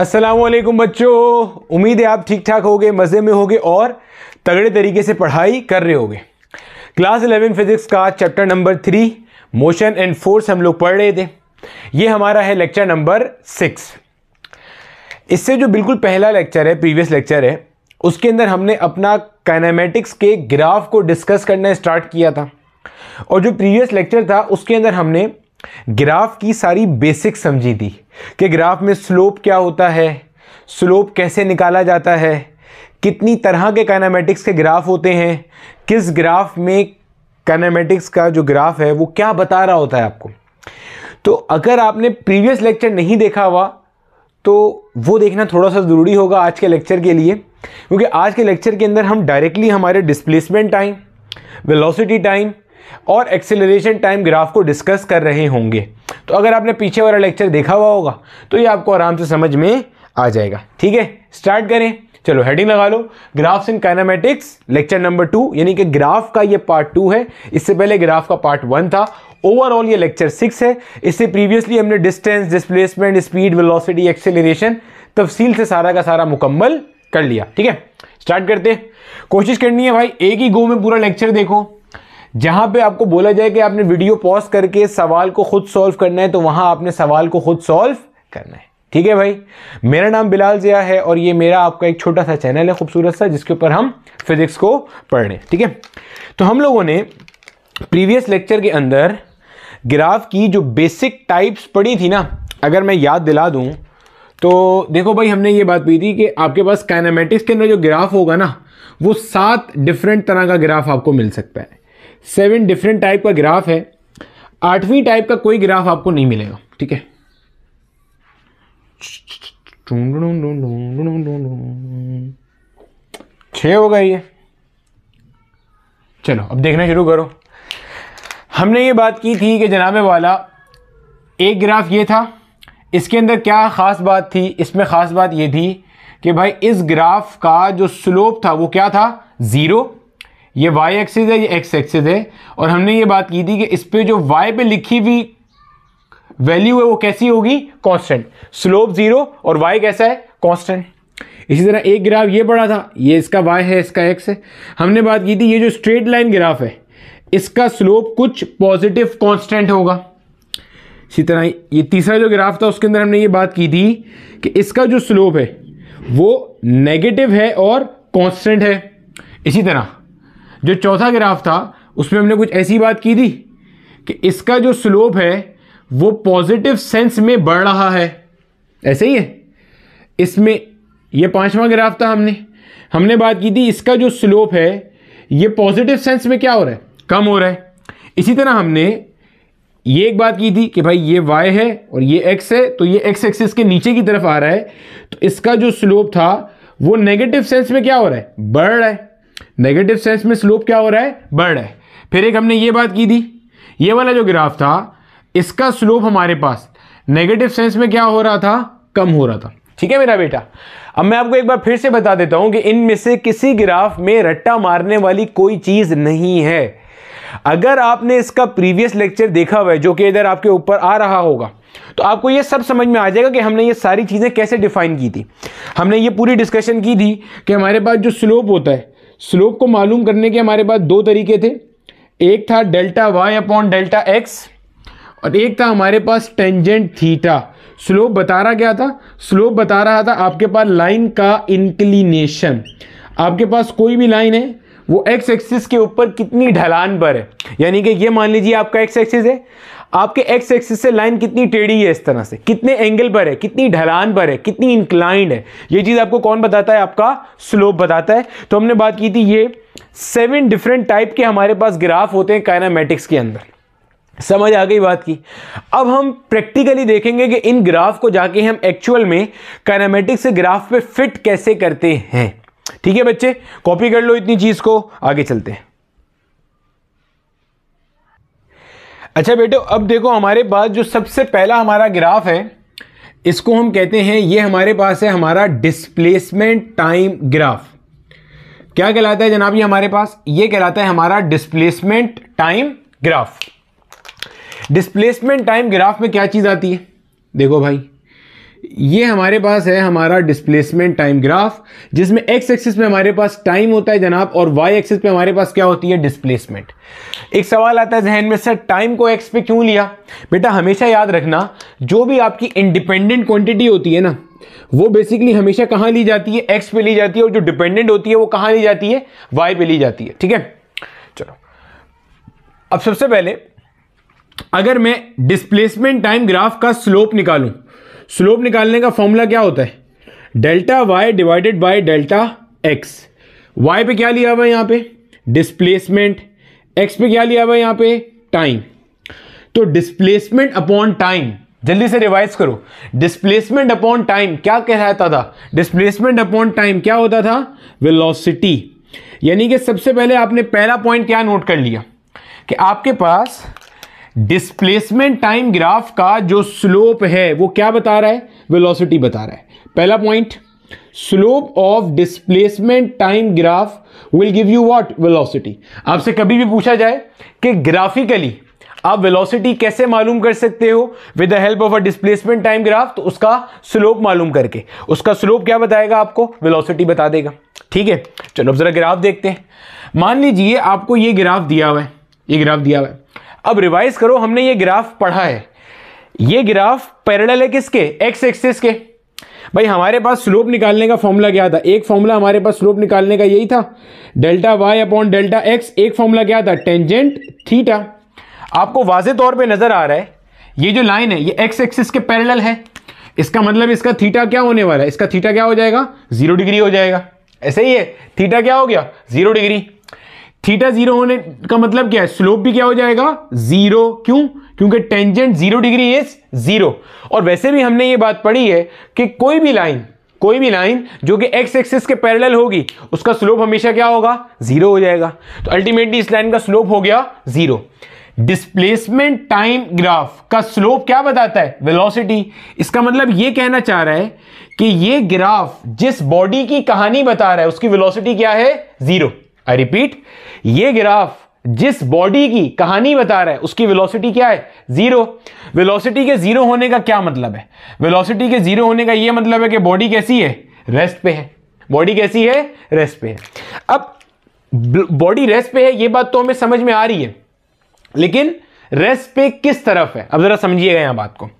अस्सलामुअलैकुम बच्चों, उम्मीद है आप ठीक ठाक होगे, मज़े में होगे और तगड़े तरीके से पढ़ाई कर रहे होगे। क्लास 11 फिजिक्स का chapter number 3 motion and force हम लोग पढ़ रहे थे। ये हमारा है लेक्चर नंबर 6। इससे जो बिल्कुल पहला लेक्चर है, प्रीवियस लेक्चर है, उसके अंदर हमने अपना काइनेमेटिक्स के ग्राफ को डिस्कस करना स्टार्ट किया था। और जो प्रीवियस लेक्चर था उसके अंदर हमने ग्राफ की सारी बेसिक समझी थी कि ग्राफ में स्लोप क्या होता है, स्लोप कैसे निकाला जाता है, कितनी तरह के काइनेमेटिक्स के ग्राफ होते हैं, किस ग्राफ में काइनेमेटिक्स का जो ग्राफ है वो क्या बता रहा होता है आपको। तो अगर आपने प्रीवियस लेक्चर नहीं देखा हुआ तो वो देखना थोड़ा सा ज़रूरी होगा आज के लेक्चर के लिए, क्योंकि आज के लेक्चर के अंदर हम डायरेक्टली हमारे डिस्प्लेसमेंट टाइम, वेलोसिटी टाइम और एक्सेलरेशन टाइम ग्राफ को डिस्कस कर रहे होंगे। तो अगर आपने पीछे वाला लेक्चर देखा हुआ होगा तो ये आपको आराम से समझ में आ जाएगा। ठीक है, स्टार्ट करें। चलो हेडिंग लगा लो, ग्राफ्स इन काइनेमेटिक्स लेक्चर नंबर 2, यानी कि ग्राफ का ये पार्ट 2 है। इससे पहले ग्राफ का पार्ट 1 था। ओवरऑल ये लेक्चर 6 है। इससे प्रीवियसली हमने distance, displacement, speed, velocity, acceleration तफसील से सारा का सारा मुकम्मल कर लिया। ठीक है, स्टार्ट करते हैं। कोशिश करनी है भाई एक ही गो में पूरा लेक्चर देखो। जहां पे आपको बोला जाए कि आपने वीडियो पॉज करके सवाल को खुद सॉल्व करना है तो वहां आपने सवाल को खुद सॉल्व करना है। ठीक है भाई, मेरा नाम बिलाल ज़िया है और ये मेरा आपका एक छोटा सा चैनल है खूबसूरत सा, जिसके ऊपर हम फिजिक्स को पढ़ रहे हैं। ठीक है, तो हम लोगों ने प्रीवियस लेक्चर के अंदर ग्राफ की जो बेसिक टाइप्स पढ़ी थी ना, अगर मैं याद दिला दूं तो देखो भाई, हमने ये बात पढ़ी थी कि आपके पास काइनेमेटिक्स के अंदर जो ग्राफ होगा ना वो 7 डिफरेंट तरह का ग्राफ आपको मिल सकता है। 7 डिफरेंट टाइप का ग्राफ है। 8वीं टाइप का कोई ग्राफ आपको नहीं मिलेगा। ठीक है, 6 हो गई है। चलो अब देखना शुरू करो। हमने ये बात की थी कि जनाबे वाला एक ग्राफ ये था, इसके अंदर क्या खास बात थी, इसमें खास बात ये थी कि भाई इस ग्राफ का जो स्लोप था वो क्या था, 0। ये वाई एक्सिस है, ये एक्स एक्सिस है। और हमने ये बात की थी कि इस पे जो वाई पे लिखी हुई वैल्यू है वो कैसी होगी, कांस्टेंट। स्लोप 0 और वाई कैसा है, कांस्टेंट। इसी तरह एक ग्राफ ये पड़ा था, ये इसका वाई है, इसका एक्स है। हमने बात की थी ये जो स्ट्रेट लाइन ग्राफ है इसका स्लोप कुछ पॉजिटिव कांस्टेंट होगा। इसी तरह ये तीसरा जो ग्राफ था उसके अंदर हमने ये बात की थी कि इसका जो स्लोप है वो नेगेटिव है और कांस्टेंट है। इसी तरह जो चौथा ग्राफ था उसमें हमने कुछ ऐसी बात की थी कि इसका जो स्लोप है वो पॉजिटिव सेंस में बढ़ रहा है, ऐसे ही है। इसमें ये 5वां ग्राफ था, हमने बात की थी इसका जो स्लोप है ये पॉजिटिव सेंस में क्या हो रहा है, कम हो रहा है। इसी तरह हमने ये एक बात की थी कि भाई ये y है और ये x है, तो ये x एक्सिस के नीचे की तरफ आ रहा है, तो इसका जो स्लोप था वो नेगेटिव सेंस में क्या हो रहा है, बढ़ रहा है। नेगेटिव सेंस में स्लोप क्या हो रहा है, बढ़ रहा है। फिर एक हमने ये बात की थी, ये वाला जो ग्राफ था इसका स्लोप हमारे पास नेगेटिव सेंस में क्या हो रहा था, कम हो रहा था। ठीक है मेरा बेटा, अब मैं आपको एक बार फिर से बता देता हूं कि इनमें से किसी ग्राफ में रट्टा मारने वाली कोई चीज नहीं है। अगर आपने इसका प्रीवियस लेक्चर देखा हुआ है जो कि इधर आपके ऊपर आ रहा होगा तो आपको ये सब समझ में आ जाएगा कि हमने ये सारी चीजें कैसे डिफाइन की थी। हमने ये पूरी डिस्कशन की थी कि हमारे पास जो स्लोप होता है, स्लोप को मालूम करने के हमारे पास 2 तरीके थे। एक था delta Y upon delta X और एक था हमारे पास टेंजेंट थीटा। स्लोप बता रहा क्या था, स्लोप बता रहा था आपके पास लाइन का इंक्लिनेशन। आपके पास कोई भी लाइन है वो एक्स एक्सिस के ऊपर कितनी ढलान पर है, यानी कि ये मान लीजिए आपका एक्स एक्सिस है, आपके एक्स एक्सिस से लाइन कितनी टेढ़ी है, इस तरह से कितने एंगल पर है, कितनी ढलान पर है, कितनी इंक्लाइंड है, ये चीज आपको कौन बताता है, आपका स्लोप बताता है। तो हमने बात की थी ये 7 डिफरेंट टाइप के हमारे पास ग्राफ होते हैं काइनेमेटिक्स के अंदर। समझ आ गई बात की। अब हम प्रैक्टिकली देखेंगे कि इन ग्राफ को जाके हम एक्चुअल में काइनेमेटिक्स के ग्राफ पे फिट कैसे करते हैं। ठीक है बच्चे, कॉपी कर लो इतनी चीज को, आगे चलते हैं। अच्छा बेटो, अब देखो हमारे पास जो सबसे पहला हमारा ग्राफ है इसको हम कहते हैं, ये हमारे पास है हमारा डिस्प्लेसमेंट टाइम ग्राफ। क्या कहलाता है जनाब, ये हमारे पास ये कहलाता है हमारा displacement time graph. Displacement time graph में क्या चीज आती है, देखो भाई ये हमारे पास है हमारा डिस्प्लेसमेंट टाइम ग्राफ, जिसमें एक्स एक्सिस पे हमारे पास टाइम होता है जनाब, और वाई एक्सिस पे हमारे पास क्या होती है, डिस्प्लेसमेंट। एक सवाल आता है जहन में, सर टाइम को एक्स पे क्यों लिया? बेटा हमेशा याद रखना, जो भी आपकी इंडिपेंडेंट क्वांटिटी होती है ना, वो बेसिकली हमेशा कहां ली जाती है, एक्स पे ली जाती है, और जो डिपेंडेंट होती है वो कहां ली जाती है, वाई पे ली जाती है। ठीक है, चलो अब सबसे पहले अगर मैं डिस्प्लेसमेंट टाइम ग्राफ का स्लोप निकालूं, स्लोप निकालने का फॉर्मूला क्या होता है, delta Y divided by delta X. Y पे क्या लिया हुआ है यहां पे, डिस्प्लेसमेंट, एक्स पे क्या लिया हुआ है यहां पे, टाइम। तो डिस्प्लेसमेंट अपॉन टाइम, जल्दी से रिवाइज करो, डिस्प्लेसमेंट अपॉन टाइम क्या कहलाता था, डिस्प्लेसमेंट अपॉन टाइम क्या होता था, वेलोसिटी। यानी कि सबसे पहले आपने पहला पॉइंट क्या नोट कर लिया कि आपके पास डिस्प्लेसमेंट टाइम ग्राफ का जो स्लोप है वो क्या बता रहा है, वेलोसिटी बता रहा है। पहला point, slope of displacement time graph will give you what, velocity. आपसे कभी भी पूछा जाए कि ग्राफिकली आप वेलोसिटी कैसे मालूम कर सकते हो with the help of a displacement time graph, तो उसका स्लोप मालूम करके, उसका स्लोप क्या बताएगा आपको, वेलोसिटी बता देगा। ठीक है, चलो अब जरा ग्राफ देखते हैं। मान लीजिए आपको ये ग्राफ दिया हुआ है, ये ग्राफ दिया हुआ है। अब रिवाइज करो, हमने ये ग्राफ पढ़ा है, ये ग्राफ पैरेलल है किसके, एक्स एक्सिस के। भाई हमारे पास स्लोप निकालने का फॉर्मूला क्या था, एक फॉर्मूला हमारे पास स्लोप निकालने का यही था, delta Y upon delta X. एक फॉर्मूला क्या था, टेंजेंट थीटा। आपको वाज़े तौर पे नजर आ रहा है ये जो लाइन है ये एक्स एक्सिस के पैरेलल है, इसका मतलब इसका थीटा क्या होने वाला है, इसका थीटा क्या हो जाएगा, 0 डिग्री हो जाएगा। ऐसे ही है, थीटा क्या हो गया, 0 डिग्री। थीटा 0 होने का मतलब क्या है, स्लोप भी क्या हो जाएगा, 0। क्यों, क्योंकि टेंजेंट 0 डिग्री इज 0। और वैसे भी हमने ये बात पढ़ी है कि कोई भी लाइन जो कि एक्स एक्सिस के पैरेलल होगी उसका स्लोप हमेशा क्या होगा, 0 हो जाएगा। तो अल्टीमेटली इस लाइन का स्लोप हो गया 0। डिस्प्लेसमेंट टाइम ग्राफ का स्लोप क्या बताता है, वेलोसिटी। इसका मतलब ये कहना चाह रहा है कि ये ग्राफ जिस बॉडी की कहानी बता रहा है उसकी वेलोसिटी क्या है, 0। आई रिपीट, ये ग्राफ जिस बॉडी की कहानी बता रहा है उसकी वेलोसिटी क्या है, 0। वेलोसिटी के 0 होने का क्या मतलब है, वेलोसिटी के 0 होने का यह मतलब है कि बॉडी कैसी है, रेस्ट पे है। बॉडी कैसी है, रेस्ट पे है। अब बॉडी रेस्ट पे है ये बात तो हमें समझ में आ रही है, लेकिन रेस्ट पे किस तरफ है, अब जरा समझिएगा यहां बात को।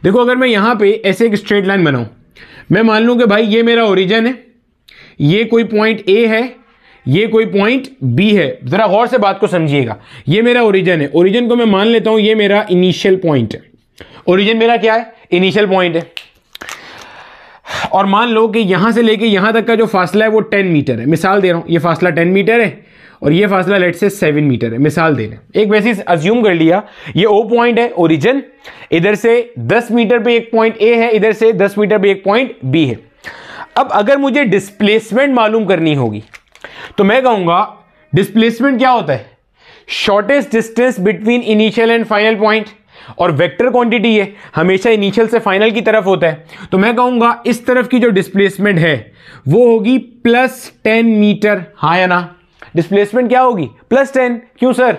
देखो अगर मैं यहां पे ऐसे एक स्ट्रेट लाइन बनाऊं, मैं मान लूं कि भाई ये मेरा ओरिजिन है, ये कोई पॉइंट ए है, ये कोई पॉइंट बी है। जरा गौर से बात को समझिएगा, ये मेरा ओरिजिन है, ओरिजिन को मैं मान लेता हूं ये मेरा इनिशियल पॉइंट है। ओरिजिन मेरा क्या है, इनिशियल पॉइंट है। और मान लो कि यहां से लेके यहां तक का जो फासला है वो 10 मीटर है, मिसाल दे रहा हूं, ये फासला 10 मीटर है और ये फासला लेट से 7 मीटर है, मिसाल दे रहे। एक वैसे अज्यूम कर लिया ये ओ पॉइंट है, ओरिजिन, इधर से 10 मीटर पे एक पॉइंट ए है, इधर से 10 मीटर पे एक पॉइंट बी है। अब अगर मुझे डिस्प्लेसमेंट मालूम करनी होगी तो मैं कहूंगा डिस्प्लेसमेंट क्या होता है, shortest distance between initial and final point, और वेक्टर क्वांटिटी है, हमेशा इनिशियल से फाइनल की तरफ होता है। तो मैं कहूंगा इस तरफ की जो डिस्प्लेसमेंट है वो होगी +10 मीटर, हाँ या ना। डिस्प्लेसमेंट क्या होगी, +10। क्यों सर,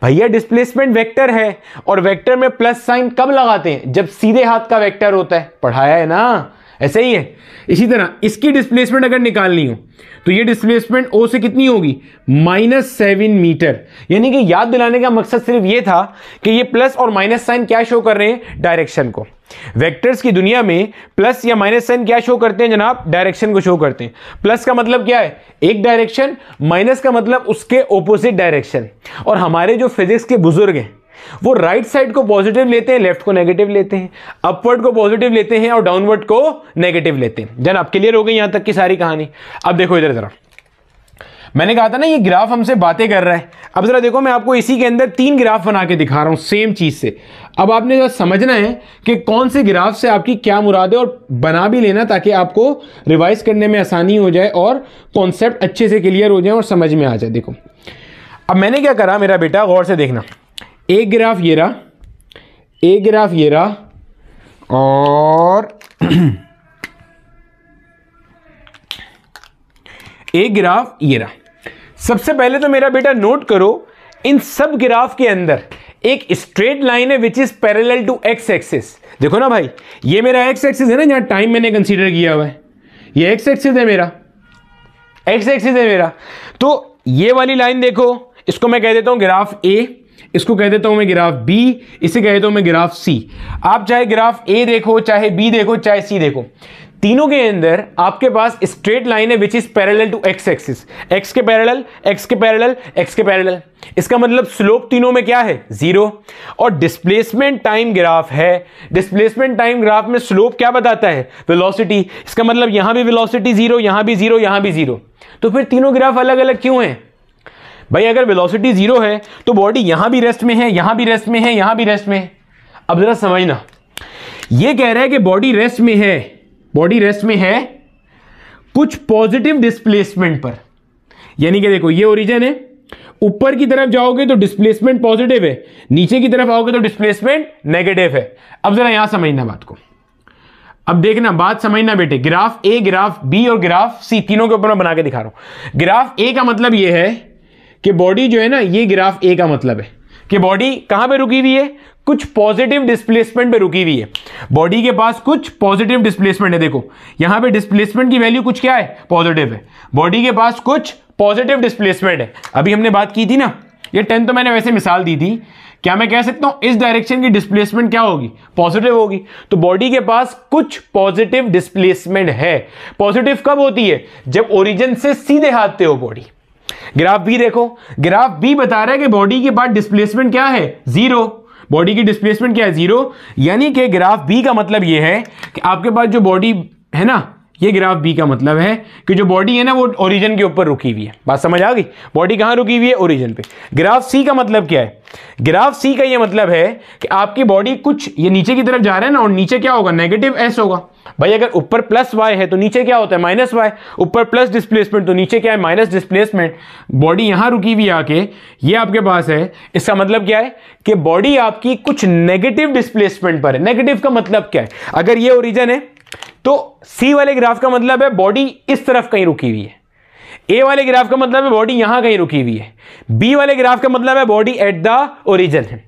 भैया डिस्प्लेसमेंट वेक्टर है और वेक्टर में प्लस साइन कब लगाते हैं, जब सीधे हाथ का वेक्टर होता है, पढ़ाया है ना, ऐसे ही है। इसी तरह इसकी डिस्प्लेसमेंट अगर निकालनी हो तो ये डिस्प्लेसमेंट ओ से कितनी होगी, -7 मीटर। यानी कि याद दिलाने का मकसद सिर्फ ये था कि ये प्लस और माइनस साइन क्या शो कर रहे हैं, डायरेक्शन को। वेक्टर्स की दुनिया में प्लस या माइनस साइन क्या शो करते हैं जनाब, डायरेक्शन को शो करते हैं। प्लस का मतलब क्या है, एक डायरेक्शन, माइनस का मतलब उसके ऑपोजिट डायरेक्शन। और हमारे जो फिजिक्स के बुजुर्ग हैं वो राइट साइड को पॉजिटिव लेते हैं, लेफ्ट को नेगेटिव लेते हैं, अपवर्ड को पॉजिटिव लेते हैं और डाउनवर्ड को नेगेटिव लेते हैं। जनाब क्लियर हो गई यहां तक की सारी कहानी। अब देखो इधर जरा, मैंने कहा था ना ये ग्राफ हमसे बातें कर रहा है। अब जरा देखो मैं आपको इसी के अंदर 3 ग्राफ बना के दिखा रहा हूं सेम चीज से। अब आपने जरा समझना है कि कौन से ग्राफ से आपकी क्या मुराद है और बना भी लेना ताकि आपको रिवाइज करने में आसानी हो जाए और कॉन्सेप्ट अच्छे से क्लियर हो जाए और समझ में आ जाए। देखो अब मैंने क्या करा, मेरा बेटा गौर से देखना, एक ग्राफ ये रहा, एक ग्राफ ये रहा और एक ग्राफ ये रहा। सबसे पहले तो मेरा बेटा नोट करो, इन सब ग्राफ के अंदर एक स्ट्रेट लाइन है which is parallel to X axis. देखो ना भाई, ये मेरा एक्स एक्सिस है ना, जहां टाइम मैंने कंसीडर किया हुआ है, ये एक्स एक्सिस है मेरा, एक्स एक्सिस है मेरा। तो ये वाली लाइन देखो, इसको मैं कह देता हूं ग्राफ ए, इसको कह देता हूं मैं ग्राफ बी, इसे कह देता हूं मैं ग्राफ सी। आप चाहे ग्राफ ए देखो, चाहे बी देखो, चाहे सी देखो, तीनों के अंदर आपके पास स्ट्रेट लाइन है which is parallel to X axis, X के पैरेलल, एक्स के पैरेलल, एक्स के पैरेलल। इसका मतलब स्लोप तीनों में क्या है? जीरो। और डिस्प्लेसमेंट टाइम ग्राफ है, डिस्प्लेसमेंट टाइम ग्राफ में स्लोप क्या बताता है? वेलोसिटी। इसका मतलब यहां भी वेलोसिटी जीरो, यहां भी जीरो, यहां भी जीरो। तो फिर तीनों ग्राफ अलग अलग क्यों हैं भाई? अगर वेलोसिटी जीरो है तो बॉडी यहां भी रेस्ट में है, यहां भी रेस्ट में है, यहां भी रेस्ट में है। अब जरा समझना, यह कह रहा है कि बॉडी रेस्ट में है, बॉडी रेस्ट में है कुछ पॉजिटिव डिस्प्लेसमेंट पर। यानी कि देखो ये ओरिजिन है, ऊपर की तरफ जाओगे तो डिस्प्लेसमेंट पॉजिटिव है, नीचे की तरफ आओगे तो डिस्प्लेसमेंट नेगेटिव है। अब जरा यहां समझना बात को, अब देखना, बात समझना बेटे। ग्राफ ए, ग्राफ बी और ग्राफ सी तीनों के ऊपर मैं बना के दिखा रहा हूं। ग्राफ ए का मतलब यह है कि बॉडी जो है ना, ये ग्राफ ए का मतलब है कि बॉडी कहां पे रुकी हुई है? कुछ पॉजिटिव डिस्प्लेसमेंट पे रुकी हुई है। बॉडी के पास कुछ पॉजिटिव डिस्प्लेसमेंट है। देखो यहां पे डिस्प्लेसमेंट की वैल्यू कुछ क्या है? पॉजिटिव है। बॉडी के पास कुछ पॉजिटिव डिस्प्लेसमेंट है। अभी हमने बात की थी ना, ये 10 तो मैंने वैसे मिसाल दी थी। क्या मैं कह सकता हूं इस डायरेक्शन की डिस्प्लेसमेंट क्या होगी? पॉजिटिव होगी। तो बॉडी के पास कुछ पॉजिटिव डिस्प्लेसमेंट है। पॉजिटिव कब होती है? जब ओरिजिन से सीधे हाथ पे हो बॉडी। ग्राफ बी देखो, ग्राफ बी बता रहा है कि बॉडी के पास डिस्प्लेसमेंट क्या है? जीरो। बॉडी की डिस्प्लेसमेंट क्या है? जीरो। यानी कि ग्राफ बी का मतलब यह है कि आपके पास जो बॉडी है ना, ये ग्राफ बी का मतलब है कि जो बॉडी है ना वो ओरिजिन के ऊपर रुकी हुई है। बात समझ आ गई? बॉडी कहां रुकी हुई है? ओरिजिन पे। ग्राफ सी का मतलब क्या है? ग्राफ सी का ये मतलब है कि आपकी बॉडी कुछ ये नीचे की तरफ जा रहा है ना, और नीचे क्या होगा? नेगेटिव एस होगा। भाई अगर ऊपर प्लस वाई है तो नीचे क्या होता है? Minus Y. ऊपर प्लस डिस्प्लेसमेंट तो नीचे क्या है? Minus displacement. बॉडी यहां रुकी हुई आके ये आपके पास है। इसका मतलब क्या है कि बॉडी आपकी कुछ नेगेटिव डिस्प्लेसमेंट पर है। नेगेटिव का मतलब क्या है? अगर ये ओरिजिन है तो सी वाले ग्राफ का मतलब है बॉडी इस तरफ कहीं रुकी हुई है। ए वाले ग्राफ का मतलब है बॉडी यहां कहीं रुकी हुई है। बी वाले ग्राफ का मतलब है बॉडी एट द ओरिजिन है।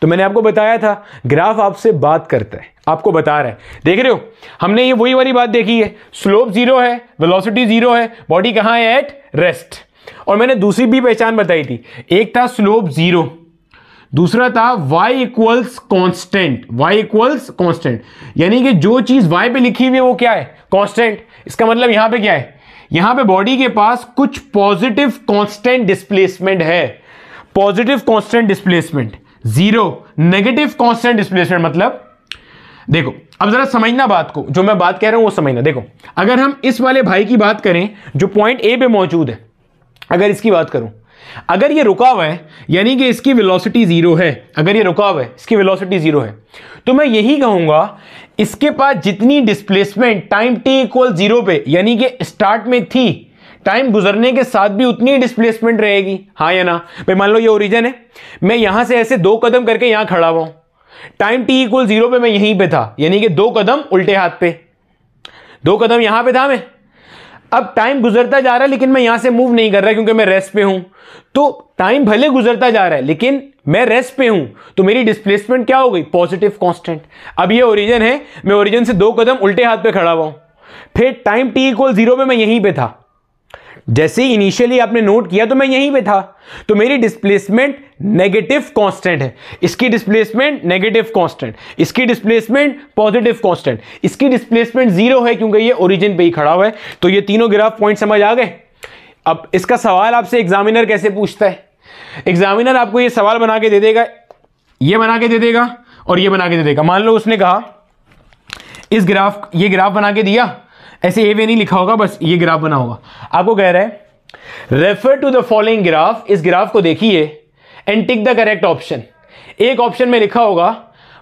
तो मैंने आपको बताया था ग्राफ आपसे बात करता है, आपको बता रहा है। देख रहे हो, हमने ये वही वाली बात देखी है। स्लोप जीरो है, वेलोसिटी जीरो है, बॉडी कहां है? At rest. और मैंने दूसरी भी पहचान बताई थी। एक था स्लोप जीरो, दूसरा था y equals constant. y equals constant यानी कि जो चीज y पे लिखी हुई है वो क्या है? कांस्टेंट। इसका मतलब यहां पे क्या है? यहां पे बॉडी के पास कुछ पॉजिटिव कांस्टेंट डिस्प्लेसमेंट है। Positive constant displacement zero, negative constant displacement मतलब देखो, अब जरा समझना बात को, जो मैं बात कह रहा हूं वो समझना। देखो अगर हम इस वाले भाई की बात करें जो पॉइंट ए पे मौजूद है, अगर इसकी बात करूं, अगर ये रुका हुआ है यानी कि इसकी वेलोसिटी जीरो है, अगर ये रुका हुआ है इसकी वेलोसिटी जीरो है, तो मैं यही कहूंगा इसके पास जितनी displacement time T equal zero पे यानी कि स्टार्ट में थी, टाइम गुजरने के साथ भी उतनी डिस्प्लेसमेंट रहेगी। हाँ या ना? भाई मान लो ये ओरिजिन है, मैं यहां से ऐसे 2 कदम करके यहां खड़ा हुआ हूं, टाइम टी इक्वल जीरो पे मैं यहीं पे था, यानी कि 2 कदम उल्टे हाथ पे, 2 कदम यहां पे था मैं। अब टाइम गुजरता जा रहा है लेकिन मैं यहां से मूव नहीं कर रहा क्योंकि मैं रेस्ट पे हूं। तो टाइम भले गुजरता जा रहा है लेकिन मैं रेस्ट पे हूं, तो मेरी डिस्प्लेसमेंट क्या हो गई? Positive constant. अब ये ओरिजिन है, मैं ओरिजिन से 2 कदम उल्टे हाथ पे खड़ा हुआ हूं, फिर टाइम टी इक्वल जीरो पे मैं यहीं पे था। जैसे ही इनिशियली आपने नोट किया तो मैं यहीं पे था, तो मेरी डिस्प्लेसमेंट नेगेटिव कांस्टेंट है। इसकी डिस्प्लेसमेंट नेगेटिव कांस्टेंट, इसकी डिस्प्लेसमेंट पॉजिटिव कांस्टेंट, इसकी डिस्प्लेसमेंट जीरो है क्योंकि ये ओरिजिन पे ही खड़ा हुआ है। तो ये तीनों ग्राफ पॉइंट समझ आ गए। अब इसका सवाल आपसे एग्जामिनर कैसे पूछता है? एग्जामिनर आपको ये सवाल बना के दे देगा, ये बना के दे देगा और ये बना के दे देगा। मान लो उसने कहा इस ग्राफ, ये ग्राफ बना के दिया, ऐसे ए वे नहीं लिखा होगा, बस ये ग्राफ बना होगा। आपको कह रहा है refer to the following graph, इस ग्राफ को देखिए and tick the correct option. एक ऑप्शन में लिखा होगा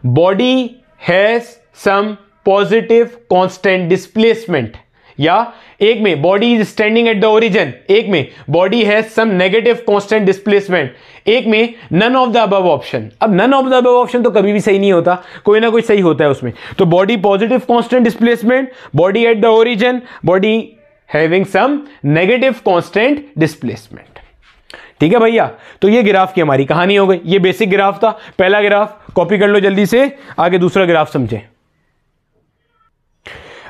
body has some positive constant displacement, या एक में body is standing at the origin, एक में body has some negative constant displacement, एक में none of the above option. अब none of the above option तो कभी भी सही नहीं होता, कोई ना कोई सही होता है उसमें। तो body positive constant displacement, body at the origin, body having some negative constant displacement. ठीक है भैया। तो ये ग्राफ की हमारी कहानी हो गई। ये बेसिक ग्राफ था, पहला ग्राफ कॉपी कर लो जल्दी से, आगे दूसरा ग्राफ समझे।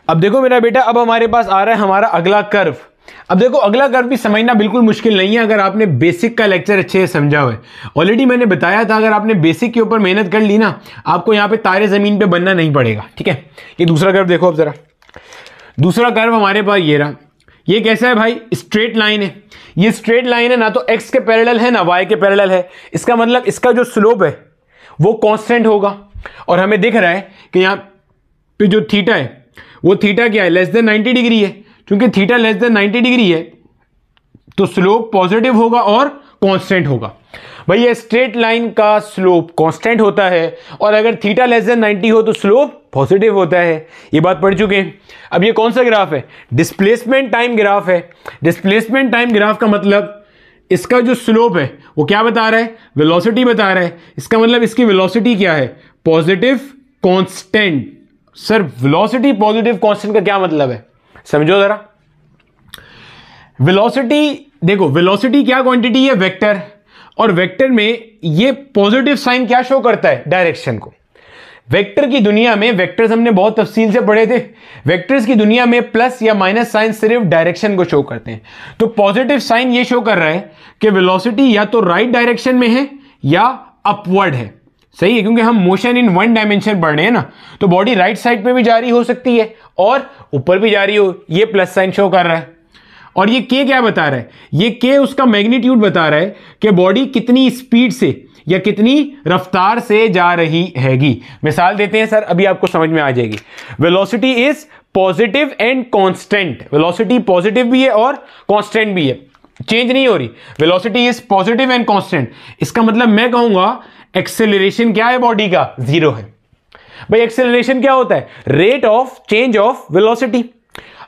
अब देखो मेरा बेटा, अब हमारे पास आ रहा है हमारा अगला कर्व। अब देखो अगला कर्व भी समझना बिल्कुल मुश्किल नहीं है अगर आपने बेसिक का लेक्चर अच्छे से समझा हुआ है। ऑलरेडी मैंने बताया था, अगर आपने बेसिक के ऊपर मेहनत कर ली ना, आपको यहां पे तारे जमीन पे बनना नहीं पड़ेगा, ठीक है। ये दूसरा कर्व देखो अब जरा। दूसरा कर्व हमारे पास ये रहा। ये कैसा है भाई? स्ट्रेट लाइन है। ये स्ट्रेट लाइन है, ना तो एक्स के पैरेलल है ना वाई के पैरेलल है। इसका मतलब इसका जो स्लोप है वो कांस्टेंट होगा। और हमें दिख रहा है कि यहां पे जो थीटा है वो थीटा क्या है? लेस देन 90 डिग्री है। क्योंकि थीटा लेस देन 90 डिग्री है तो स्लोप पॉजिटिव होगा और कांस्टेंट होगा। भाई ये स्ट्रेट लाइन का स्लोप कांस्टेंट होता है, और अगर थीटा लेस देन 90 हो तो स्लोप पॉजिटिव होता है। ये बात पढ़ चुके हैं। अब ये कौन सा ग्राफ है? डिस्प्लेसमेंट टाइम ग्राफ है। डिस्प्लेसमेंट टाइम ग्राफ का मतलब इसका जो स्लोप है वो क्या बता रहा है? वेलोसिटी बता रहा है। इसका मतलब इसकी वेलोसिटी क्या है? Positive constant. Sir velocity positive constant का क्या मतलब है? समझो जरा। वेलोसिटी, देखो वेलोसिटी क्या क्वांटिटी है? वेक्टर। और वेक्टर में ये पॉजिटिव साइन क्या शो करता है? डायरेक्शन को। वेक्टर की दुनिया में, वेक्टर्स हमने बहुत तफसील से पढ़े थे, वेक्टर्स की दुनिया में प्लस या माइनस साइन सिर्फ डायरेक्शन को शो करते हैं। तो पॉजिटिव साइन ये शो कर रहा है कि वेलोसिटी या तो राइट डायरेक्शन में है या अपवर्ड है। सही है, क्योंकि हम मोशन इन वन डायमेंशन पढ़ रहे हैं ना, तो बॉडी राइट साइड पे भी जा रही हो सकती है और ऊपर भी जा रही हो। ये प्लस साइन शो कर रहा है। और ये के क्या बता रहा है? ये के उसका मैग्नीट्यूड बता रहा है कि बॉडी कितनी स्पीड से या कितनी रफ्तार से जा रही हैगी। मिसाल देते हैं सर, अभी आपको समझ में आ जाएगी। Velocity is positive and constant. Velocity positive भी है और कांस्टेंट भी है, चेंज नहीं हो रही। Velocity is positive and constant. इसका मतलब मैं कहूंगा एक्सेलरेशन क्या है बॉडी का? जीरो है। भाई एक्सेलरेशन क्या होता है? Rate of change of velocity.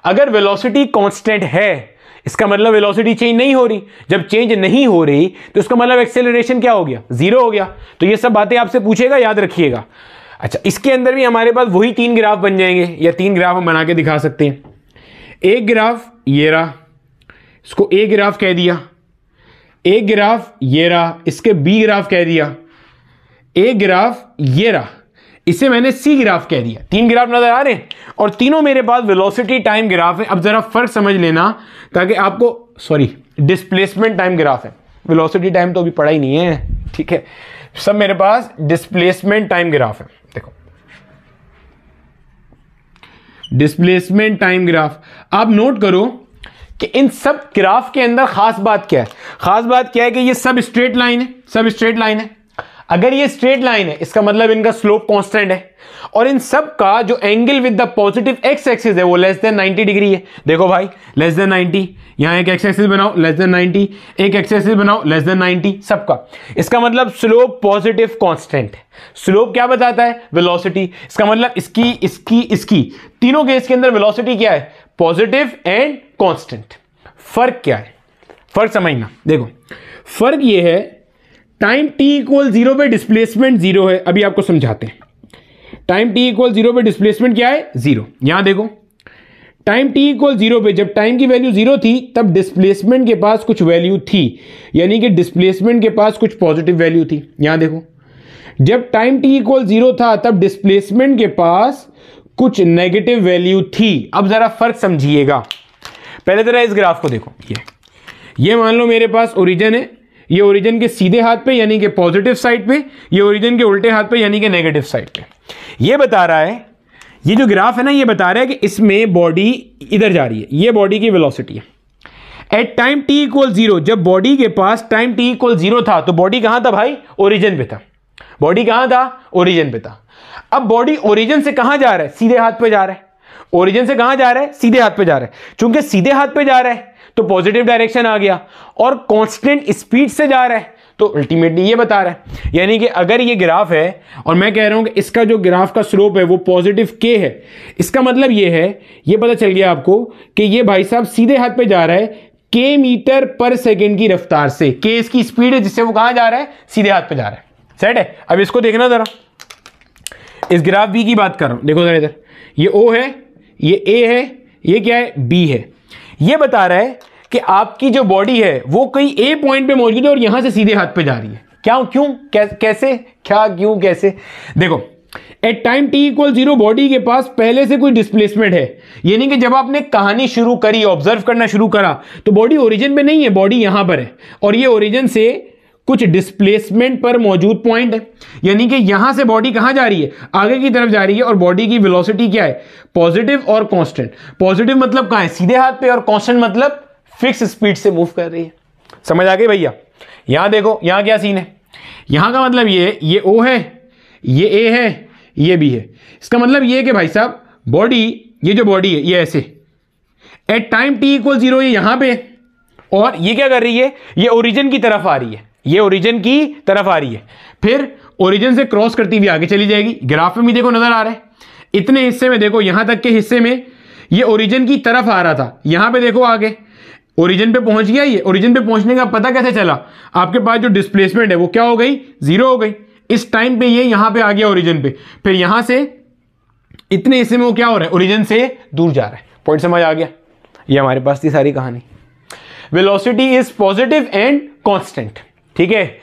अगर वेलोसिटी कांस्टेंट है इसका मतलब वेलोसिटी चेंज नहीं हो रही। जब चेंज नहीं हो रही तो इसका मतलब एक्सेलरेशन क्या हो गया? जीरो हो गया। तो ये सब बातें आपसे पूछेगा, याद रखिएगा। अच्छा, इसके अंदर भी हमारे पास वही 3 ग्राफ बन जाएंगे, या 3 ग्राफ हम बना के दिखा सकते हैं। एक ग्राफ ये रहा, इसको ए ग्राफ कह दिया। एक ग्राफ ये रहा, इसके बी ग्राफ कह दिया। एक ग्राफ ये रहा, इसे मैंने सी ग्राफ कह दिया। 3 ग्राफ नजर आ रहे हैं और तीनों मेरे पास वेलोसिटी टाइम ग्राफ है। अब जरा फर्क समझ लेना ताकि आपको, सॉरी डिस्प्लेसमेंट टाइम ग्राफ है, वेलोसिटी टाइम तो अभी पढ़ा ही नहीं है, ठीक है। सब मेरे पास डिस्प्लेसमेंट टाइम ग्राफ है। देखो डिस्प्लेसमेंट टाइम ग्राफ, आप नोट करो कि इन सब ग्राफ के अंदर खास बात क्या है? खास बात क्या है कि ये सब स्ट्रेट लाइन है, सब स्ट्रेट लाइन है। अगर ये स्ट्रेट लाइन है इसका मतलब इनका स्लोप कांस्टेंट है, और इन सब का जो angle with the positive x axis है वो लेस देन 90 डिग्री है। देखो भाई लेस देन 90, यहां एक एक्स एक्सिस बनाओ लेस देन 90, एक एक्स एक्सिस बनाओ लेस देन 90, सबका। इसका मतलब स्लोप पॉजिटिव कांस्टेंट है। स्लोप क्या बताता है? वेलोसिटी। इसका मतलब इसकी इसकी इसकी तीनों केस के अंदर वेलोसिटी क्या है? Positive and constant. फर्क क्या है? फर्क समझना। देखो फर्क ये है, टाइम t इक्वल 0 पे डिस्प्लेसमेंट 0 है। अभी आपको समझाते हैं। टाइम t इक्वल 0 पे डिस्प्लेसमेंट क्या है? 0। यहां देखो टाइम t इक्वल 0 पे जब टाइम की वैल्यू 0 थी तब डिस्प्लेसमेंट के पास कुछ वैल्यू थी, यानी कि डिस्प्लेसमेंट के पास कुछ पॉजिटिव वैल्यू थी। यहां देखो जब टाइम t इक्वल 0 था तब डिस्प्लेसमेंट के पास कुछ नेगेटिव वैल्यू थी। अब जरा फर्क समझिएगा। पहले जरा इस ग्राफ को देखो। ये मान लो मेरे पास ओरिजिन है, ये ओरिजिन के सीधे हाथ पे यानी कि पॉजिटिव साइड पे, ये ओरिजिन के उल्टे हाथ पे यानी कि नेगेटिव साइड पे। ये बता रहा है, ये जो ग्राफ है ना, ये बता रहा है कि इसमें बॉडी इधर जा रही है। ये बॉडी की वेलोसिटी है एट टाइम t इक्वल 0। जब बॉडी के पास टाइम t इक्वल 0 था तो बॉडी कहां था भाई? ओरिजिन पे था। बॉडी कहां था? ओरिजिन पे था। अब बॉडी ओरिजिन से कहां जा रहा है? सीधे हाथ पे जा रहा है। ओरिजिन से कहां जा रहा है? सीधे हाथ पे जा रहा है। चूंकि सीधे हाथ पे जा रहा है तो पॉजिटिव डायरेक्शन आ गया, और कांस्टेंट स्पीड से जा रहा है तो अल्टीमेटली ये बता रहा है। यानी कि अगर ये ग्राफ है और मैं कह रहा हूं कि इसका जो ग्राफ का स्लोप है वो पॉजिटिव के है, इसका मतलब ये है, ये पता चल गया आपको कि ये भाई साहब सीधे हाथ पे जा रहा है के मीटर पर सेकेंड की रफ्तार से। के इसकी स्पीड है जिससे वो कहां जा रहा है? सीधे हाथ पे जा रहा है। सेट है? अब इसको देखना जरा, इस ग्राफ बी की बात कर रहा हूं। देखो जरा इधर, ये ओ है, ये ए है, ये क्या है? बी है। ये बता रहा है कि आपकी जो बॉडी है वो कहीं ए पॉइंट पे मौजूद है और यहां से सीधे हाथ पे जा रही है। क्या, क्यों, कैसे, क्या, क्यों, कैसे? देखो, at time t equal 0 body के पास पहले से कोई डिस्प्लेसमेंट है, यानी कि जब आपने कहानी शुरू करी, ऑब्जर्व करना शुरू करा, तो बॉडी ओरिजिन पे नहीं है, बॉडी यहां पर है और ये ओरिजिन से कुछ डिस्प्लेसमेंट पर मौजूद पॉइंट है, यानी कि यहां से बॉडी कहां जा रही है, आगे की तरफ जा रही है और बॉडी की वेलोसिटी क्या है, पॉजिटिव और कांस्टेंट। पॉजिटिव मतलब कहां है, सीधे हाथ पे, और कांस्टेंट मतलब फिक्स स्पीड से मूव कर रही है। समझ आ गई भैया? यहां देखो, यहां क्या सीन है, यहां का मतलब ये O है, ये A है, ये भी है। इसका मतलब ये है कि भाई साहब बॉडी, ये जो बॉडी है ये ऐसे एट टाइम t इक्वल 0 ये यहां पे, और ये क्या कर रही है, ये ओरिजिन की तरफ आ रही है, ये ओरिजिन की तरफ आ रही है, फिर ओरिजिन से क्रॉस करती हुई आगे चली जाएगी। ग्राफ में भी देखो नजर आ रहा है, इतने हिस्से में देखो, यहां तक के हिस्से में ये ओरिजिन की तरफ आ रहा था, यहां पे देखो आगे ओरिजिन पे पहुंच गया। ये ओरिजिन पे पहुंचने का पता कैसे चला, आपके पास जो डिस्प्लेसमेंट है वो क्या हो गई, 0 हो गई। इस टाइम पे ये यहां पे आ गया ओरिजिन पे, फिर यहां से इतने हिस्से में वो क्या हो रहा है, ओरिजिन से दूर जा रहा है। पॉइंट समझ आ गया? ये हमारे पास थी सारी कहानी। Velocity is positive and constant, ठीक है।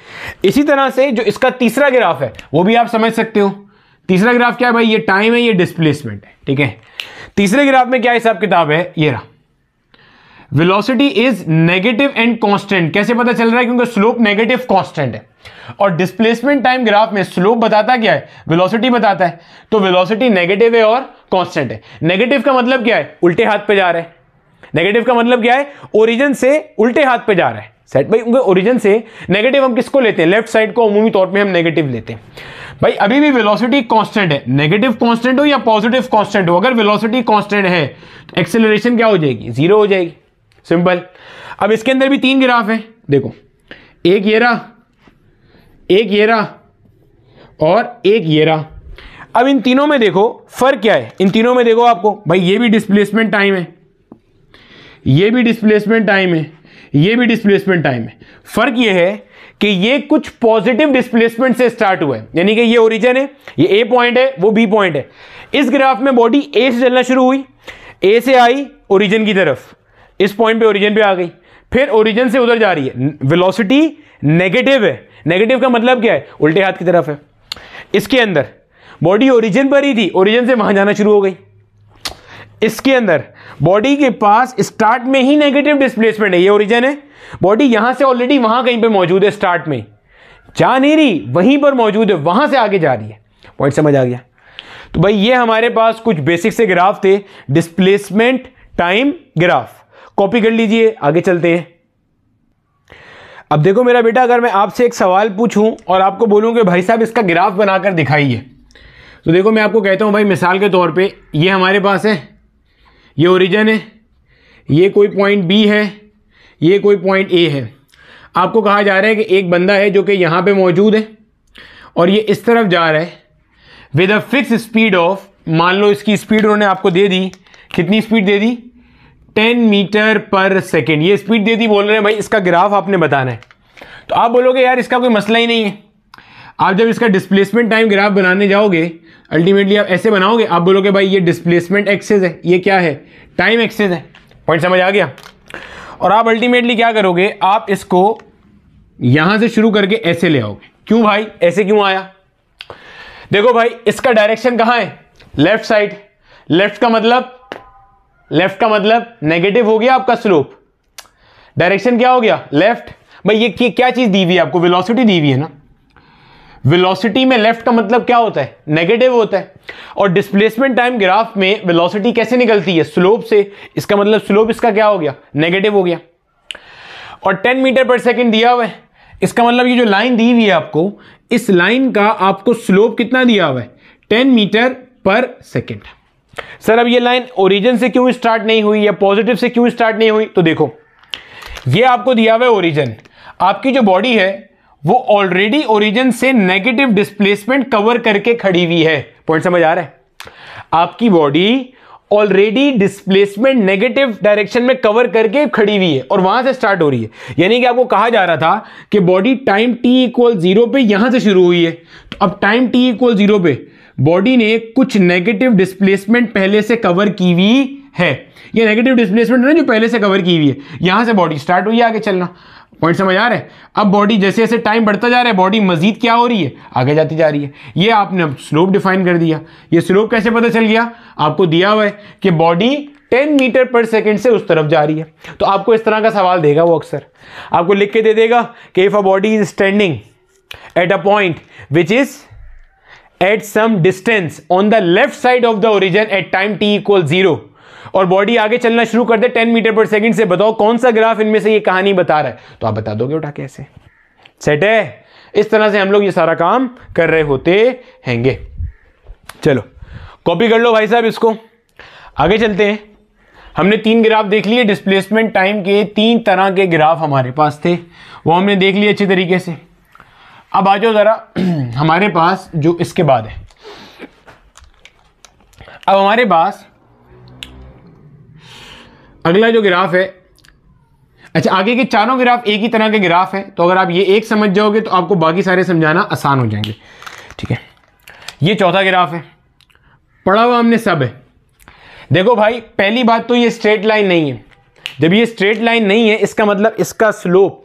इसी तरह से जो इसका तीसरा ग्राफ है वो भी आप समझ सकते हो। तीसरा ग्राफ क्या है भाई, ये टाइम है, ये डिस्प्लेसमेंट है, ठीक है। तीसरे ग्राफ में क्या हिसाब किताब है, ये रहा, velocity is negative and constant. कैसे पता चल रहा है, क्योंकि स्लोप नेगेटिव कांस्टेंट है, और डिस्प्लेसमेंट टाइम ग्राफ में स्लोप बताता क्या है, वेलोसिटी बताता है, तो वेलोसिटी नेगेटिव है और कांस्टेंट है। नेगेटिव का मतलब क्या है, उल्टे हाथ पे जा रहा है। नेगेटिव का मतलब क्या है, ओरिजिन से उल्टे हाथ पे जा रहा है। सेट भाई, ओरिजिन से नेगेटिव हम किसको लेते हैं, लेफ्ट साइड को अमूमी तौर पे हम नेगेटिव लेते हैं। भाई अभी भी वेलोसिटी कांस्टेंट है, नेगेटिव कांस्टेंट हो या पॉजिटिव कांस्टेंट हो, अगर वेलोसिटी कांस्टेंट है तो एक्सेलरेशन क्या हो जाएगी, 0 हो जाएगी, सिंपल। अब इसके अंदर भी 3 ग्राफ हैं, देखो, एक ये रहा, एक ये रहा और एक ये रहा। अब इन तीनों में देखो फर्क क्या है, इन तीनों में देखो आपको, भाई ये भी डिस्प्लेसमेंट टाइम है, ये भी डिस्प्लेसमेंट टाइम है, ये भी डिस्प्लेसमेंट टाइम है। फर्क ये है कि ये कुछ पॉजिटिव डिस्प्लेसमेंट से स्टार्ट हुआ है, यानी कि ये ओरिजिन है, ये ए पॉइंट है, वो बी पॉइंट है। इस ग्राफ में बॉडी ए से चलना शुरू हुई, ए से आई ओरिजिन की तरफ, इस पॉइंट पे ओरिजिन पे आ गई, फिर ओरिजिन से उधर जा रही है, वेलोसिटी नेगेटिव है। नेगेटिव का मतलब क्या है, उल्टे हाथ की तरफ है। इसके अंदर बॉडी ओरिजिन पर ही थी, ओरिजिन से वहां जाना शुरू हो गई। इसके अंदर बॉडी के पास स्टार्ट में ही नेगेटिव डिस्प्लेसमेंट है, ये ओरिजिन है, बॉडी यहां से ऑलरेडी वहां कहीं पे मौजूद है, स्टार्ट में जा नहीं रही, वहीं पर मौजूद है, वहां से आगे जा रही है। पॉइंट समझ आ गया? तो भाई ये हमारे पास कुछ बेसिक से ग्राफ थे, डिस्प्लेसमेंट टाइम ग्राफ, कॉपी कर लीजिए, आगे चलते हैं। अब देखो मेरा बेटा, अगर मैं आपसे एक सवाल पूछूं और आपको बोलूं कि भाई साहब इसका ग्राफ बनाकर दिखाइए, तो देखो मैं आपको कहता हूं भाई, मिसाल के तौर पे ये हमारे पास है, ये ओरिजिन है, ये कोई पॉइंट बी है, ये कोई पॉइंट ए है। आपको कहा जा रहा है कि एक बंदा है जो कि यहां पे मौजूद है और ये इस तरफ जा रहा है with a fix speed of, मान लो इसकी स्पीड उन्होंने आपको दे दी, कितनी स्पीड दे दी, 10 मीटर पर सेकेंड, ये स्पीड दे दी, बोल रहे हैं भाई इसका ग्राफ आपने बताना है। तो आप बोलोगे यार इसका कोई मसला ही नहीं है। आप जब इसका डिस्प्लेसमेंट टाइम ग्राफ बनाने जाओगे, अल्टीमेटली आप ऐसे बनाओगे, आप बोलोगे भाई ये डिस्प्लेसमेंट एक्सिस है, ये क्या है, टाइम एक्सिस है। पॉइंट समझ आ गया? और आप अल्टीमेटली क्या करोगे, आप इसको यहां से शुरू करके ऐसे ले आओगे। क्यों भाई, ऐसे क्यों आया? देखो भाई इसका डायरेक्शन कहां है, लेफ्ट साइड। लेफ्ट का मतलब नेगेटिव हो गया आपका स्लोप, डायरेक्शन क्या हो गया, लेफ्ट। भाई ये क्या चीज दी हुई है आपको, वेलोसिटी दी हुई है ना। वेलोसिटी में लेफ्ट का मतलब क्या होता है, नेगेटिव होता है। और डिस्प्लेसमेंट टाइम ग्राफ में वेलोसिटी कैसे निकलती है, स्लोप से। इसका मतलब स्लोप इसका क्या हो गया, नेगेटिव हो गया। और 10 मीटर पर सेकेंड दिया हुआ है, इसका मतलब ये जो लाइन दी हुई है आपको, इस लाइन का आपको स्लोप कितना दिया हुआ है, 10 मीटर पर सेकेंड। सर अब ये लाइन ओरिजिन से क्यों स्टार्ट नहीं हुई या पॉजिटिव से क्यों स्टार्ट नहीं हुई, तो देखो ये आपको दिया हुआ है ओरिजिन, आपकी जो बॉडी है वो ऑलरेडी ओरिजिन से नेगेटिव डिस्प्लेसमेंट कवर करके खड़ी हुई है। पॉइंट समझ आ रहा है? आपकी body already displacement negative direction में कवर करके खड़ी हुई है और वहां से स्टार्ट हो रही है। यानी कि आपको कहा जा रहा था कि बॉडी टाइम t इक्वल 0 पे यहां से शुरू हुई है, तो अब टाइम t इक्वल 0 पे बॉडी ने कुछ नेगेटिव डिस्प्लेसमेंट पहले से कवर की हुई है। ये नेगेटिव डिस्प्लेसमेंट है ना जो पहले से कवर की हुई है, यहां से बॉडी स्टार्ट हुई है आगे चलना। पॉइंट समझ आ रहा है? अब बॉडी जैसे जैसे टाइम बढ़ता जा रहा है बॉडी मजीद क्या हो रही है, आगे जाती जा रही है। ये आपने स्लोप डिफाइन कर दिया। ये स्लोप कैसे पता चल गया? आपको दिया हुआ है कि बॉडी 10 मीटर पर सेकेंड से उस तरफ जा रही है। तो आपको इस तरह का सवाल देगा वो, अक्सर आपको लिख के दे देगा कि if a body is standing at a point which is at some distance on the left side of the origin at time t equal 0 और बॉडी आगे चलना शुरू कर दे 10 मीटर पर सेकंड से, बताओ कौन सा ग्राफ इनमें से ये कहानी बता रहा है? तो आप बता दोगे उठा के ऐसे। सेट है? इस तरह से हम लोग ये सारा काम कर रहे होते हैंगे। चलो कॉपी कर लो भाई साहब इसको, आगे चलते हैं। हमने 3 ग्राफ देख लिए डिस्प्लेसमेंट टाइम के, 3 तरह के ग्राफ हमारे पास थे, वो हमने देख लिए अच्छी तरीके से। अब आ जाओ जरा हमारे पास जो इसके बाद है। अब हमारे पास अगला जो ग्राफ है, अच्छा आगे के चारों ग्राफ एक ही तरह के ग्राफ है, तो अगर आप ये एक समझ जाओगे तो आपको बाकी सारे समझाना आसान हो जाएंगे। ठीक है, ये चौथा ग्राफ है, पढ़ा हुआ हमने सब है। देखो भाई पहली बात तो ये स्ट्रेट लाइन नहीं है। जब ये स्ट्रेट लाइन नहीं है इसका मतलब इसका स्लोप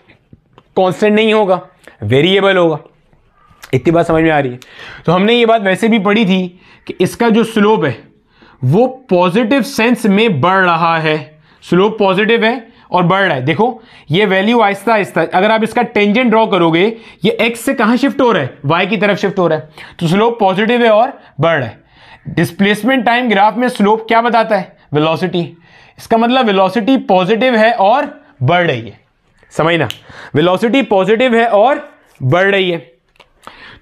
कांस्टेंट नहीं होगा, वेरिएबल होगा। इतनी बात समझ में आ रही है? तो हमने ये बात वैसे भी पढ़ी थी कि इसका जो स्लोप है वो पॉजिटिव सेंस में बढ़ रहा है। स्लोप पॉजिटिव है और बढ़ रहा है। देखो ये वैल्यू आहिस्ता आहिस्ता, अगर आप इसका टेंजेंट ड्रॉ करोगे ये x से कहां शिफ्ट हो रहा है, y की तरफ शिफ्ट हो रहा है, तो स्लोप पॉजिटिव है और बढ़ रहा है। डिस्प्लेसमेंट टाइम ग्राफ में स्लोप क्या बताता है? वेलोसिटी। इसका मतलब वेलोसिटी पॉजिटिव है और बढ़ रही है, समझना, वेलोसिटी पॉजिटिव है और बढ़ रही है।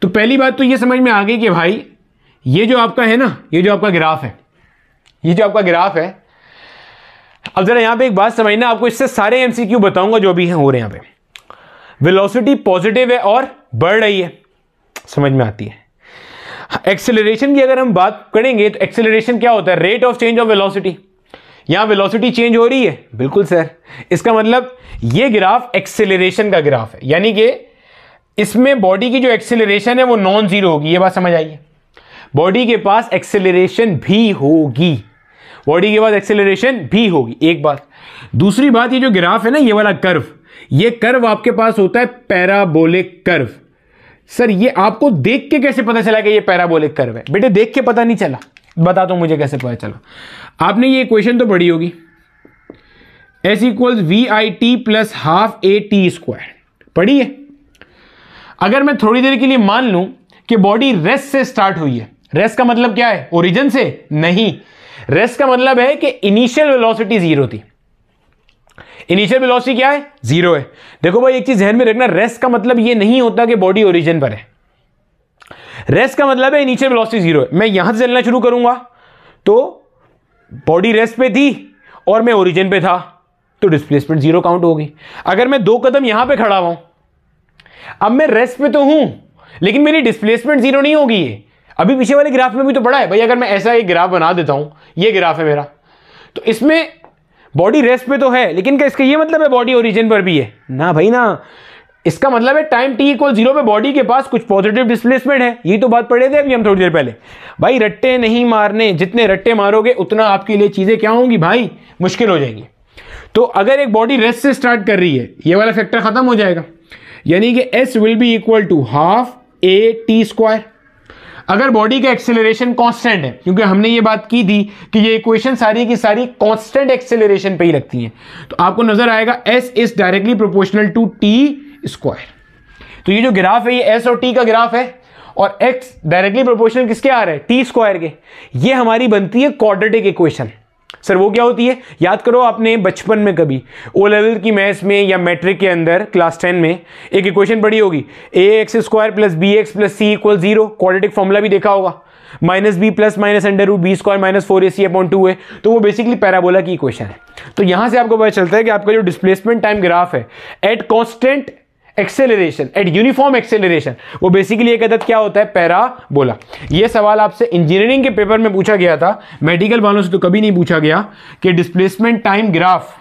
तो पहली बात तो ये समझ में आ गई कि भाई ये जो आपका है ना, ये जो आपका ग्राफ है, ये जो आपका ग्राफ है, अब जरा यहां पे एक बात समझना, आपको इससे सारे एमसीक्यू बताऊंगा जो भी हैं हो रहे हैं। यहां पे वेलोसिटी पॉजिटिव है और बढ़ रही है, समझ में आती है। एक्सेलरेशन की अगर हम बात करेंगे तो एक्सेलरेशन क्या होता है? Rate of change of velocity. यहां वेलोसिटी चेंज हो रही है, बिल्कुल सर। इसका मतलब ये ग्राफ एक्सेलरेशन का ग्राफ है, यानी कि इसमें बॉडी की जो एक्सेलरेशन है वो नॉन जीरो होगी। ये बात समझ आइए, बॉडी के पास एक्सेलरेशन भी होगी, बॉडी के पास एक्सेलरेशन भी होगी, एक बात। दूसरी बात, ये जो ग्राफ है ना, ये वाला कर्व, ये कर्व आपके पास होता है पैराबोलिक कर्व। सर ये आपको देख के कैसे पता चला कि ये पैराबोलिक कर्व है? बेटे देख के पता नहीं चला, बता दो मुझे कैसे पता चला। आपने ये इक्वेशन तो पढ़ी होगी, S equals VIT plus half AT², पढ़ी है? अगर मैं थोड़ी देर के लिए मान लूं कि बॉडी रेस्ट से स्टार्ट हुई है, रेस्ट का मतलब क्या है? ओरिजिन से नहीं, रेस्ट का मतलब है कि इनिशियल वेलोसिटी 0 थी। इनिशियल वेलोसिटी क्या है? 0 है। देखो भाई एक चीज ध्यान में रखना, रेस्ट का मतलब ये नहीं होता कि बॉडी ओरिजिन पर है। रेस्ट का मतलब है इनिशियल वेलोसिटी 0 है। मैं यहां से चलना शुरू करूंगा तो बॉडी रेस्ट पे थी और मैं ओरिजिन पे था, तो डिस्प्लेसमेंट 0 काउंट होगी। अगर मैं 2 कदम यहां पे खड़ा हुआ, अब मैं रेस्ट पे तो हूं लेकिन मेरी डिस्प्लेसमेंट 0 नहीं होगी। ये अभी पीछे वाले ग्राफ में भी तो पढ़ा है भाई। अगर मैं ऐसा एक ग्राफ बना देता हूं, ये ग्राफ है मेरा, तो इसमें बॉडी रेस्ट पे तो है लेकिन क्या इसका ये मतलब है बॉडी ओरिजिन पर भी है? ना भाई ना, इसका मतलब है टाइम t इक्वल 0 पे बॉडी के पास कुछ पॉजिटिव डिस्प्लेसमेंट है। ये तो बात पढ़े थे अभी हम थोड़ी देर पहले। भाई रट्टे नहीं मारने, जितने रट्टे मारोगे उतना आपके लिए चीजें क्या होंगी भाई? मुश्किल हो जाएंगी। तो अगर एक बॉडी रेस्ट से स्टार्ट कर रही है, ये वाला फैक्टर खत्म हो जाएगा, यानी कि S will be equal to half AT²। अगर बॉडी का एक्सेलरेशन कांस्टेंट है, क्योंकि हमने ये बात की थी कि ये इक्वेशन सारी की सारी कांस्टेंट एक्सेलरेशन पे ही लगती हैं, तो आपको नजर आएगा S is directly proportional to T²। तो ये जो ग्राफ है ये S और T का ग्राफ है और X डायरेक्टली प्रोपोर्शनल किसके आ रहे हैं? T² के। ये हमारी बनती है क्वाड्रेटिक इक्वेशन। सर वो क्या होती है? याद करो आपने बचपन में कभी ओ लेवल की मैथ्स में या मैट्रिक के अंदर क्लास 10 में एक इक्वेशन पढ़ी होगी, ax² plus bx plus c equal 0। Quadratic formula भी देखा होगा, -b plus minus under root b² minus 4ac/2 है। तो वो बेसिकली पैराबोला की इक्वेशन है। तो यहां से आपको पता चलता है कि आपका जो डिस्प्लेसमेंट टाइम ग्राफ है at constant acceleration, eight uniform acceleration, वो बेसिकली एक अदद क्या होता है? पैराबोला। ये सवाल आपसे इंजीनियरिंग के पेपर में पूछा गया था, मेडिकल वालों से तो कभी नहीं पूछा गया कि डिस्प्लेसमेंट टाइम ग्राफ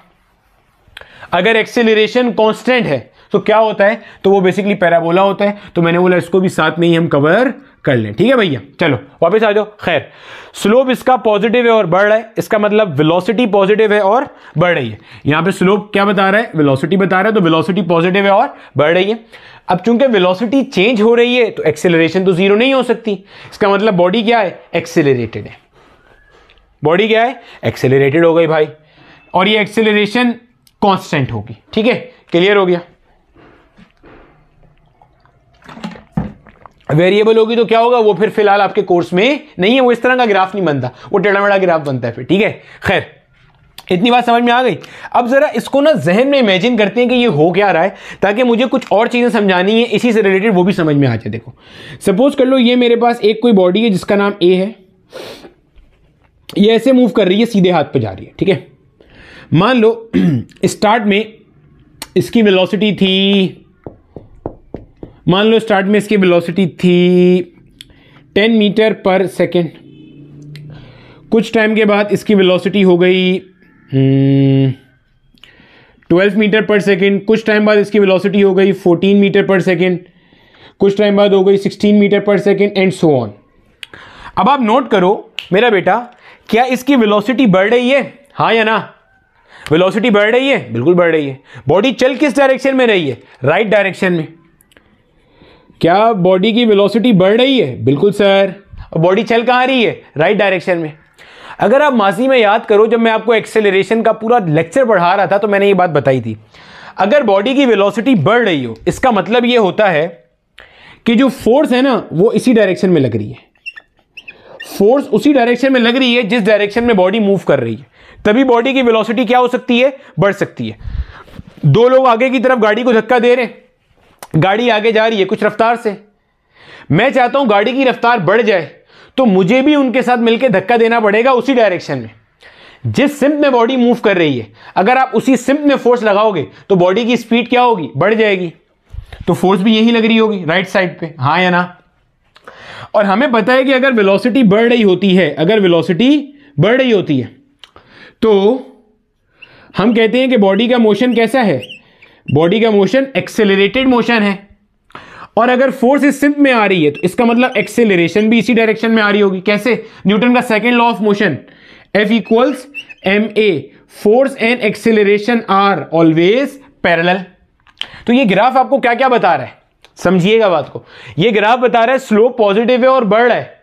अगर एक्सेलरेशन कांस्टेंट है तो क्या होता है? तो वो बेसिकली पैराबोला होता है। तो मैंने बोला इसको भी साथ में ही हम कवर कर लें। ठीक है भैया, चलो वापस आ जाओ। खैर, स्लोप इसका पॉजिटिव है और बढ़ रहा है, इसका मतलब वेलोसिटी पॉजिटिव है और बढ़ रही है। यहां पे स्लोप क्या बता रहा है, वेलोसिटी बता रहा है, तो वेलोसिटी पॉजिटिव है और बढ़ रही है। अब चूंकि वेलोसिटी चेंज हो रही है तो एक्सेलरेशन तो जीरो नहीं हो सकती, इसका मतलब बॉडी क्या है, एक्सेलरेटेड है। बॉडी क्या है, एक्सेलरेटेड हो गई भाई, और ये एक्सेलरेशन कांस्टेंट होगी। ठीक है, क्लियर हो गया। वेरिएबल होगी तो क्या होगा, वो फिर फिलहाल आपके कोर्स में नहीं है, वो इस तरह का ग्राफ नहीं बनता, वो टेढ़ा मेढ़ा ग्राफ बनता है फिर। ठीक है, खैर इतनी बात समझ में आ गई। अब जरा इसको ना जहन में इमेजिन करते हैं कि ये हो क्या रहा है, ताकि मुझे कुछ और चीजें समझानी है इसी से रिलेटेड, वो भी समझ में आ जाए। देखो, सपोज कर लो ये मेरे पास एक कोई बॉडी है जिसका नाम ए है, ये ऐसे मूव कर रही है, सीधे हाथ पे जा रही है। ठीक है, मान लो स्टार्ट में इसकी वेलोसिटी थी, मान लो स्टार्ट में इसकी वेलोसिटी थी 10 मीटर पर सेकेंड। कुछ टाइम के बाद इसकी वेलोसिटी हो गई 12 मीटर पर सेकेंड। कुछ टाइम बाद इसकी वेलोसिटी हो गई 14 मीटर पर सेकेंड। कुछ टाइम बाद हो गई 16 मीटर पर सेकेंड एंड सो ऑन। अब आप नोट करो मेरा बेटा, क्या इसकी वेलोसिटी बढ़ रही है, हाँ या ना? वेलोसिटी बढ़ रही है, बिल्कुल बढ़ रही है। बॉडी चल किस डायरेक्शन में रही है, राइट डायरेक्शन में। क्या बॉडी की वेलोसिटी बढ़ रही है? बिल्कुल सर। बॉडी चल कहां रही है, राइट डायरेक्शन में। अगर आप माजी में याद करो, जब मैं आपको एक्सेलरेशन का पूरा लेक्चर पढ़ा रहा था तो मैंने ये बात बताई थी, अगर बॉडी की वेलोसिटी बढ़ रही हो इसका मतलब ये होता है कि जो फोर्स है ना वो इसी डायरेक्शन में लग रही है। फोर्स उसी डायरेक्शन में लग रही है जिस डायरेक्शन में बॉडी मूव कर रही है, तभी बॉडी की वेलोसिटी क्या हो सकती है, बढ़ सकती है। दो लोग आगे की तरफ गाड़ी को धक्का दे रहे हैं, गाड़ी आगे जा रही है कुछ रफ्तार से, मैं चाहता हूं गाड़ी की रफ्तार बढ़ जाए, तो मुझे भी उनके साथ मिलकर धक्का देना पड़ेगा उसी डायरेक्शन में जिस सिम्त में बॉडी मूव कर रही है। अगर आप उसी सिम्त में फोर्स लगाओगे तो बॉडी की स्पीड क्या होगी, बढ़ जाएगी। तो फोर्स भी यही लग रही होगी राइट साइड पे, हाँ या ना? और हमें पता है कि अगर वेलोसिटी बढ़ रही होती है, अगर वेलोसिटी बढ़ रही होती है तो हम कहते हैं कि बॉडी का मोशन कैसा है, बॉडी का मोशन एक्सेलरेटेड मोशन है। और अगर फोर्स इस सिम्त में आ रही है तो इसका मतलब एक्सेलरेशन भी इसी डायरेक्शन में आ रही होगी। कैसे? न्यूटन का second law of motion, F equals ma, force and acceleration are always parallel. तो ये ग्राफ आपको क्या क्या बता रहा है, समझिएगा बात को। ये ग्राफ बता रहा है स्लोप पॉजिटिव है और बढ़ रहा है।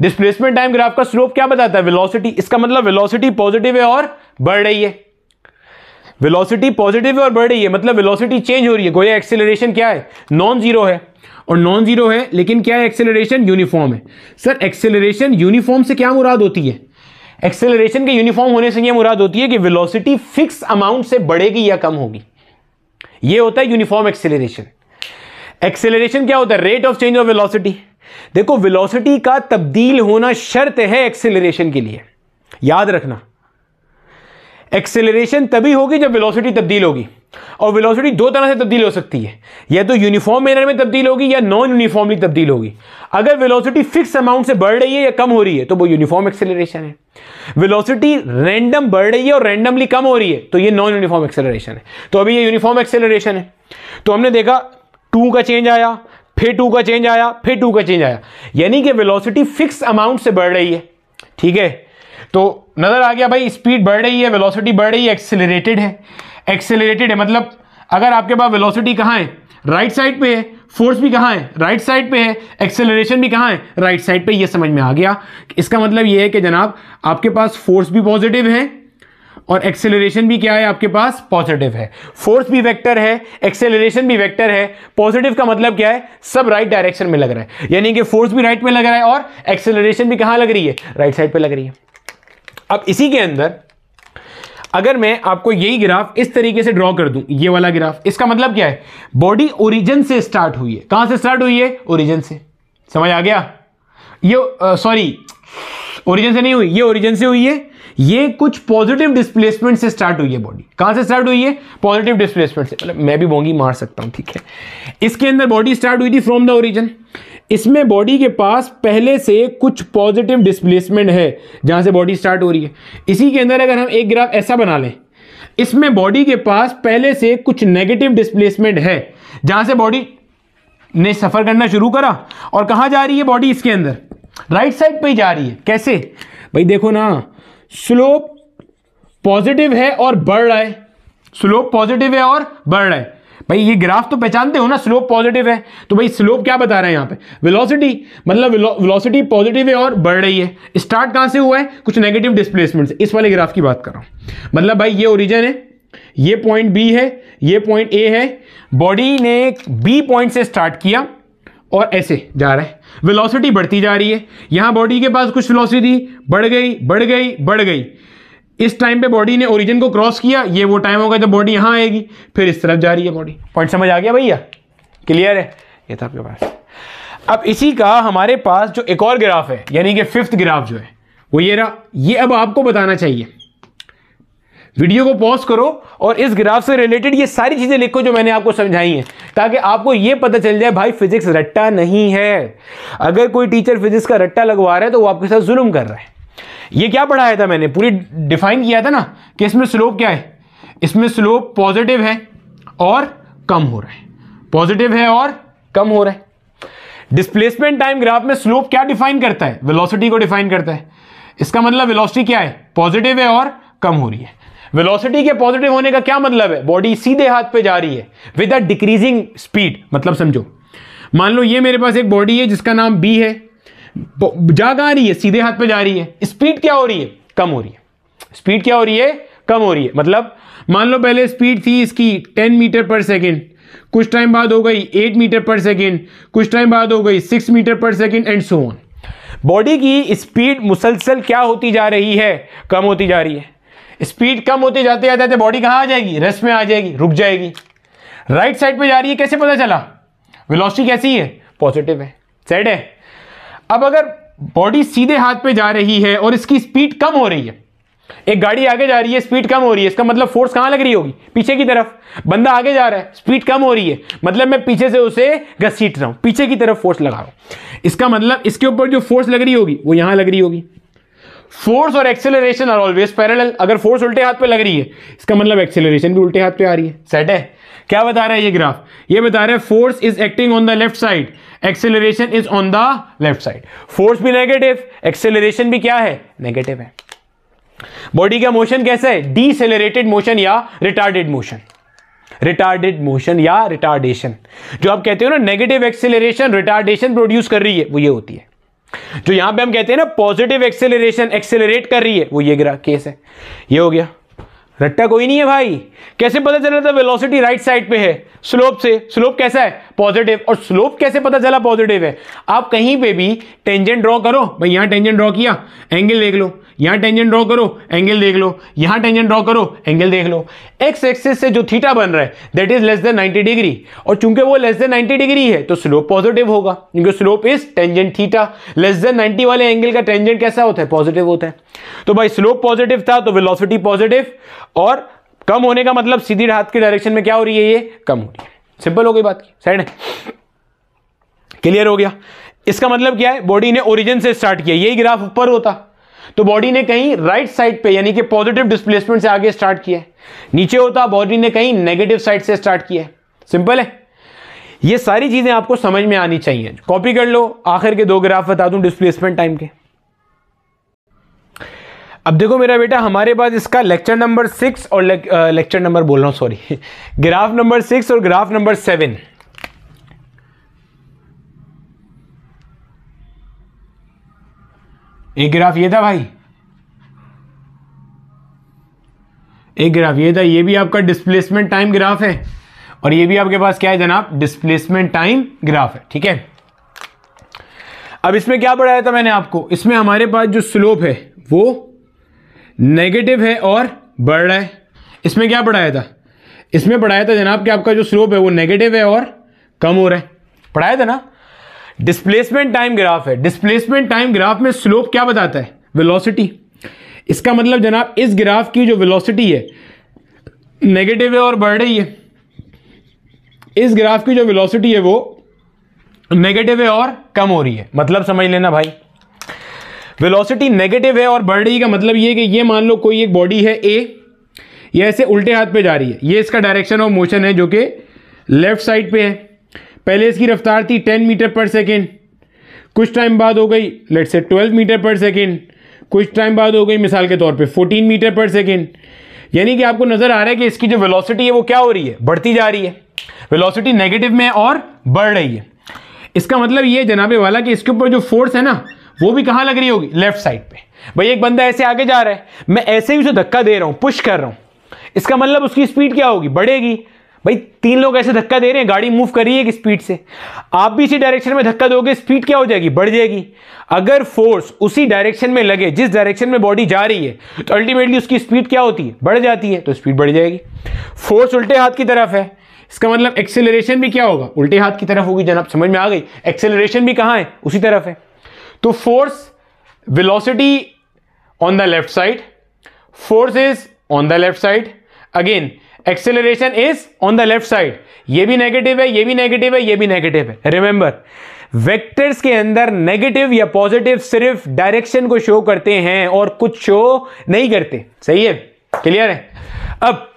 डिस्प्लेसमेंट टाइम ग्राफ का स्लोप क्या बताता है, वेलोसिटी। इसका मतलब वेलोसिटी पॉजिटिव है और बढ़ रही है। वेलोसिटी पॉजिटिव है और बढ़ रही है मतलब वेलोसिटी चेंज हो रही है। गोया एक्सेलरेशन क्या है, नॉन जीरो है। और नॉन जीरो है लेकिन क्या है, एक्सेलरेशन यूनिफॉर्म है। सर एक्सेलरेशन यूनिफॉर्म से क्या मुराद होती है? एक्सेलरेशन के यूनिफॉर्म होने से यह मुराद होती है कि वेलोसिटी फिक्स अमाउंट से बढ़ेगी या कम होगी। यह होता है यूनिफॉर्म एक्सेलरेशन। एक्सेलरेशन क्या होता है, rate of change of velocity. देखो वेलोसिटी का तब्दील होना शर्त है एक्सेलरेशन के लिए, याद रखना। एक्सेलरेशन तभी होगी जब वेलोसिटी तब्दील होगी, और वेलोसिटी दो तरह से तब्दील हो सकती है, या तो यूनिफॉर्म मैनर में तब्दील होगी या नॉन यूनिफॉर्मली तब्दील होगी। अगर वेलोसिटी फिक्स अमाउंट से बढ़ रही है या कम हो रही है तो वो यूनिफॉर्म एक्सेलरेशन है। वेलोसिटी रैंडम बढ़ रही है और रैंडमली कम हो रही है तो ये नॉन यूनिफॉर्म एक्सेलरेशन है। तो अभी ये यूनिफॉर्म एक्सेलरेशन है। तो हमने देखा 2 का चेंज आया, फिर 2 का चेंज आया, फिर 2 का चेंज आया, यानी कि वेलोसिटी फिक्स अमाउंट से बढ़ रही है। ठीक है, तो नजर आ गया भाई, स्पीड बढ़ रही है, वेलोसिटी बढ़ रही है, एक्सेलरेटेड है। एक्सेलरेटेड है मतलब अगर आपके पास वेलोसिटी कहां है, राइट साइड पे है, फोर्स भी कहां है, राइट साइड पे है, एक्सेलरेशन भी कहां है, राइट साइड पे। ये समझ में आ गया। इसका मतलब ये है कि जनाब आपके पास फोर्स भी पॉजिटिव है और एक्सेलरेशन भी क्या है, आपके पास पॉजिटिव है। फोर्स भी वेक्टर है, एक्सेलरेशन भी वेक्टर है। पॉजिटिव का मतलब क्या है, सब राइट डायरेक्शन में लग रहा है, यानी कि फोर्स भी राइट में लग रहा है और एक्सेलरेशन भी कहां लग रही है, राइट साइड पे लग रही है। अब इसी के अंदर अगर मैं आपको यही ग्राफ इस तरीके से ड्रॉ कर दूं, ये वाला ग्राफ, इसका मतलब क्या है, बॉडी ओरिजिन से स्टार्ट हुई है। कहां से स्टार्ट हुई है, ओरिजिन से। समझ आ गया? ये सॉरी ओरिजिन से नहीं हुई, ये ओरिजिन से हुई है। ये कुछ पॉजिटिव डिस्प्लेसमेंट से स्टार्ट हुई है बॉडी। कहां से स्टार्ट हुई है, पॉजिटिव डिस्प्लेसमेंट से। मतलब मैं भी बोंगी मार सकता हूं, ठीक है। इसके अंदर बॉडी स्टार्ट हुई थी फ्रॉम द ओरिजिन। इसमें बॉडी के पास पहले से कुछ पॉजिटिव डिस्प्लेसमेंट है जहां से बॉडी स्टार्ट हो रही है। इसी के अंदर अगर हम एक ग्राफ ऐसा बना लें, इसमें बॉडी के पास पहले से कुछ नेगेटिव डिस्प्लेसमेंट है जहां से बॉडी ने सफ़र करना शुरू करा और कहाँ जा रही है बॉडी, इसके अंदर राइट साइड पे ही जा रही है। कैसे भाई, देखो ना, स्लोप पॉजिटिव है और बढ़ रहा है, स्लोप पॉजिटिव है और बढ़ रहा है। भाई ये ग्राफ तो पहचानते हो ना, स्लोप पॉजिटिव है, तो भाई स्लोप क्या बता रहा है यहाँ पे, वेलोसिटी, मतलब वेलोसिटी पॉजिटिव है और बढ़ रही है। स्टार्ट कहाँ से हुआ है, कुछ नेगेटिव डिस्प्लेसमेंट से। इस वाले ग्राफ की बात कर रहा हूँ। मतलब भाई ये ओरिजिन है, ये पॉइंट बी है, ये पॉइंट ए है, बॉडी ने बी पॉइंट से स्टार्ट किया और ऐसे जा रहा है, वेलोसिटी बढ़ती जा रही है। यहां बॉडी के पास कुछ वेलोसिटी बढ़ गई बढ़ गई बढ़ गई। इस टाइम पे बॉडी ने ओरिजिन को क्रॉस किया, ये वो टाइम होगा जब बॉडी यहां आएगी, फिर इस तरफ जा रही है बॉडी। पॉइंट समझ आ गया भैया, क्लियर है? ये था आपके पास। अब इसी का हमारे पास जो एक और ग्राफ है, यानी कि फिफ्थ ग्राफ जो है वो ये रहा। ये अब आपको बताना चाहिए, वीडियो को पॉज करो और इस ग्राफ से रिलेटेड ये सारी चीजें लिखो जो मैंने आपको समझाई हैं, ताकि आपको ये पता चल जाए भाई फिजिक्स रट्टा नहीं है। अगर कोई टीचर फिजिक्स का रट्टा लगवा रहा है तो वो आपके साथ जुल्म कर रहा है। ये क्या पढ़ाया था मैंने, पूरी डिफाइन किया था ना कि इसमें स्लोप क्या है, इसमें स्लोप पॉजिटिव है और कम हो रहा है, पॉजिटिव है और कम हो रहा है। डिस्प्लेसमेंट टाइम ग्राफ में स्लोप क्या डिफाइन करता है, वेलोसिटी को डिफाइन करता है। इसका मतलब वेलोसिटी क्या है, पॉजिटिव है और कम हो रही है। वेलोसिटी के पॉजिटिव होने का क्या मतलब है, बॉडी सीधे हाथ पे जा रही है विद अ डिक्रीजिंग स्पीड। मतलब समझो, मान लो ये मेरे पास एक बॉडी है जिसका नाम बी है, जा कहां रही है, सीधे हाथ पे जा रही है। स्पीड क्या हो रही है, कम हो रही है। स्पीड क्या हो रही है, कम हो रही है। मतलब मान लो पहले स्पीड थी इसकी 10 मीटर पर सेकेंड, कुछ टाइम बाद हो गई 8 मीटर पर सेकेंड, कुछ टाइम बाद हो गई 6 मीटर पर second and so on. Body की स्पीड मुसलसल क्या होती जा रही है, कम होती जा रही है। स्पीड कम होते जाते जाते बॉडी कहां आ जाएगी, रेस्ट में आ जाएगी, रुक जाएगी। राइट साइड पे जा रही है, कैसे पता चला, वेलोसिटी कैसी है, पॉजिटिव है, सेट है। अब अगर बॉडी सीधे हाथ पे जा रही है और इसकी स्पीड कम हो रही है, एक गाड़ी आगे जा रही है, स्पीड कम हो रही है, इसका मतलब फोर्स कहां लग रही होगी, पीछे की तरफ। बंदा आगे जा रहा है, स्पीड कम हो रही है, मतलब मैं पीछे से उसे घसीट रहा हूं, पीछे की तरफ फोर्स लगा रहा हूं। इसका मतलब इसके ऊपर जो फोर्स लग रही होगी वो यहां लग रही होगी। फोर्स और एक्सेलरेशन आर ऑलवेज पैरेलल। अगर फोर्स उल्टे हाथ पे लग रही है, इसका मतलब एक्सेलरेशन भी उल्टे हाथ पे आ रही है। सेट है? क्या बता रहा है ये ग्राफ, ये बता रहा है force is acting on the left side, acceleration is on the left side. Force भी नेगेटिव, एक्सेलरेशन भी क्या है, नेगेटिव है। बॉडी का मोशन कैसा है, डीसेलरेटेड मोशन या रिटार्डेड मोशन, रिटार्डेड मोशन या रिटार्डेशन। जो आप कहते हो ना नेगेटिव एक्सेलरेशन रिटार्डेशन प्रोड्यूस कर रही है, वो ये होती है। जो यहां पे हम कहते हैं ना पॉजिटिव एक्सेलरेशन एक्सेलरेट कर रही है, वो ये केस है। ये हो गया, रट्टा कोई नहीं है भाई। कैसे पता चला था वेलोसिटी राइट साइड पे है, स्लोप से। स्लोप कैसा है, पॉजिटिव। और स्लोप कैसे पता चला पॉजिटिव है, आप कहीं पे भी टेंजेंट ड्रॉ करो भाई, यहां टेंजेंट ड्रॉ किया, एंगल देख लो, यहां टेंजेंट ड्रॉ करो, एंगल देख लो, यहां टेंजेंट ड्रॉ करो, एंगल देख लो। एक्स एक्सिस से जो थीटा बन रहा है that is less than 90 degree, और चूंकि वो लेस देन 90 डिग्री है तो स्लोप पॉजिटिव होगा, क्योंकि slope is tangent theta. Less than 90 वाले एंगल का टेंजेंट कैसा होता है, पॉजिटिव होता है। तो भाई स्लोप पॉजिटिव था तो वेलोसिटी पॉजिटिव, और कम होने का मतलब सीधी हाथ की डायरेक्शन में क्या हो रही है, ये कम हो रही है। सिंपल हो गई बात की, साइड है, क्लियर हो गया। इसका मतलब क्या है, बॉडी ने ओरिजिन से स्टार्ट किया, यही ग्राफ ऊपर होता तो बॉडी ने कहीं राइट साइड पे यानी कि पॉजिटिव डिस्प्लेसमेंट से आगे स्टार्ट किया है, नीचे होता बॉडी ने कहीं नेगेटिव साइड से स्टार्ट किया है। सिंपल है। ये सारी चीजें आपको समझ में आनी चाहिए, कॉपी कर लो। आखिर के दो ग्राफ बता दूं डिस्प्लेसमेंट टाइम के। अब देखो मेरा बेटा, हमारे पास इसका लेक्चर नंबर 6 और लेक्चर नंबर बोल रहा हूं सॉरी ग्राफ नंबर 6 और ग्राफ नंबर 7। एक ग्राफ ये था भाई, एक ग्राफ ये था, ये भी आपका डिस्प्लेसमेंट टाइम ग्राफ है, और ये भी आपके पास क्या है जनाब, डिस्प्लेसमेंट टाइम ग्राफ है। ठीक है। अब इसमें क्या पढ़ाया था मैंने आपको, इसमें हमारे पास जो स्लोप है वो नेगेटिव है और बढ़ रहा है। इसमें क्या पढ़ाया था, इसमें पढ़ाया था जनाब कि आपका जो स्लोप है वो नेगेटिव है और कम हो रहा है, पढ़ाया था ना। डिस्प्लेसमेंट टाइम ग्राफ है, डिस्प्लेसमेंट टाइम ग्राफ में स्लोप क्या बताता है, वेलोसिटी। इसका मतलब जनाब इस ग्राफ की जो वेलोसिटी है नेगेटिव है और बढ़ रही है, इस ग्राफ की जो वेलोसिटी है वो नेगेटिव है और कम हो रही है। मतलब समझ लेना भाई, वेलोसिटी नेगेटिव है और बढ़ रही का मतलब ये कि ये मान लो कोई एक बॉडी है ए, ये ऐसे उल्टे हाथ पे जा रही है, ये इसका डायरेक्शन ऑफ मोशन है जो कि लेफ्ट साइड पे है। पहले इसकी रफ्तार थी 10 मीटर पर सेकेंड, कुछ टाइम बाद हो गई लेट्स से 12 मीटर पर सेकेंड, कुछ टाइम बाद हो गई मिसाल के तौर पे 14 मीटर पर सेकेंड। यानी कि आपको नजर आ रहा है कि इसकी जो वेलोसिटी है वो क्या हो रही है, बढ़ती जा रही है, वेलोसिटी नेगेटिव में और बढ़ रही है। इसका मतलब ये जनाबे वाला कि इसके ऊपर जो फोर्स है ना वो भी कहां लग रही होगी, लेफ्ट साइड पे। भाई एक बंदा ऐसे आगे जा रहा है, मैं ऐसे ही उसे धक्का दे रहा हूं, पुश कर रहा हूं, इसका मतलब उसकी स्पीड क्या होगी, बढ़ेगी। भाई 3 लोग ऐसे धक्का दे रहे हैं, गाड़ी मूव कर रही है कि स्पीड से, आप भी इसी डायरेक्शन में धक्का दोगे, स्पीड क्या हो जाएगी, बढ़ जाएगी। अगर फोर्स उसी डायरेक्शन में लगे जिस डायरेक्शन में बॉडी जा रही है तो अल्टीमेटली उसकी स्पीड क्या होती है, बढ़ जाती है, तो स्पीड बढ़ जाएगी। फोर्स उल्टे हाथ की तरफ है, इसका मतलब एक्सेलरेशन भी क्या होगा, उल्टे हाथ की तरफ होगी। जनाब समझ में आ गई, एक्सेलरेशन भी कहां है, उसी तरफ है। तो force velocity on the left side, force is on the left side, again acceleration is on the left side. ये भी नेगेटिव है, ये भी नेगेटिव है, ये भी नेगेटिव है। रिमेंबर, वेक्टर्स के अंदर नेगेटिव या पॉजिटिव सिर्फ डायरेक्शन को शो करते हैं और कुछ शो नहीं करते। सही है, क्लियर है। अब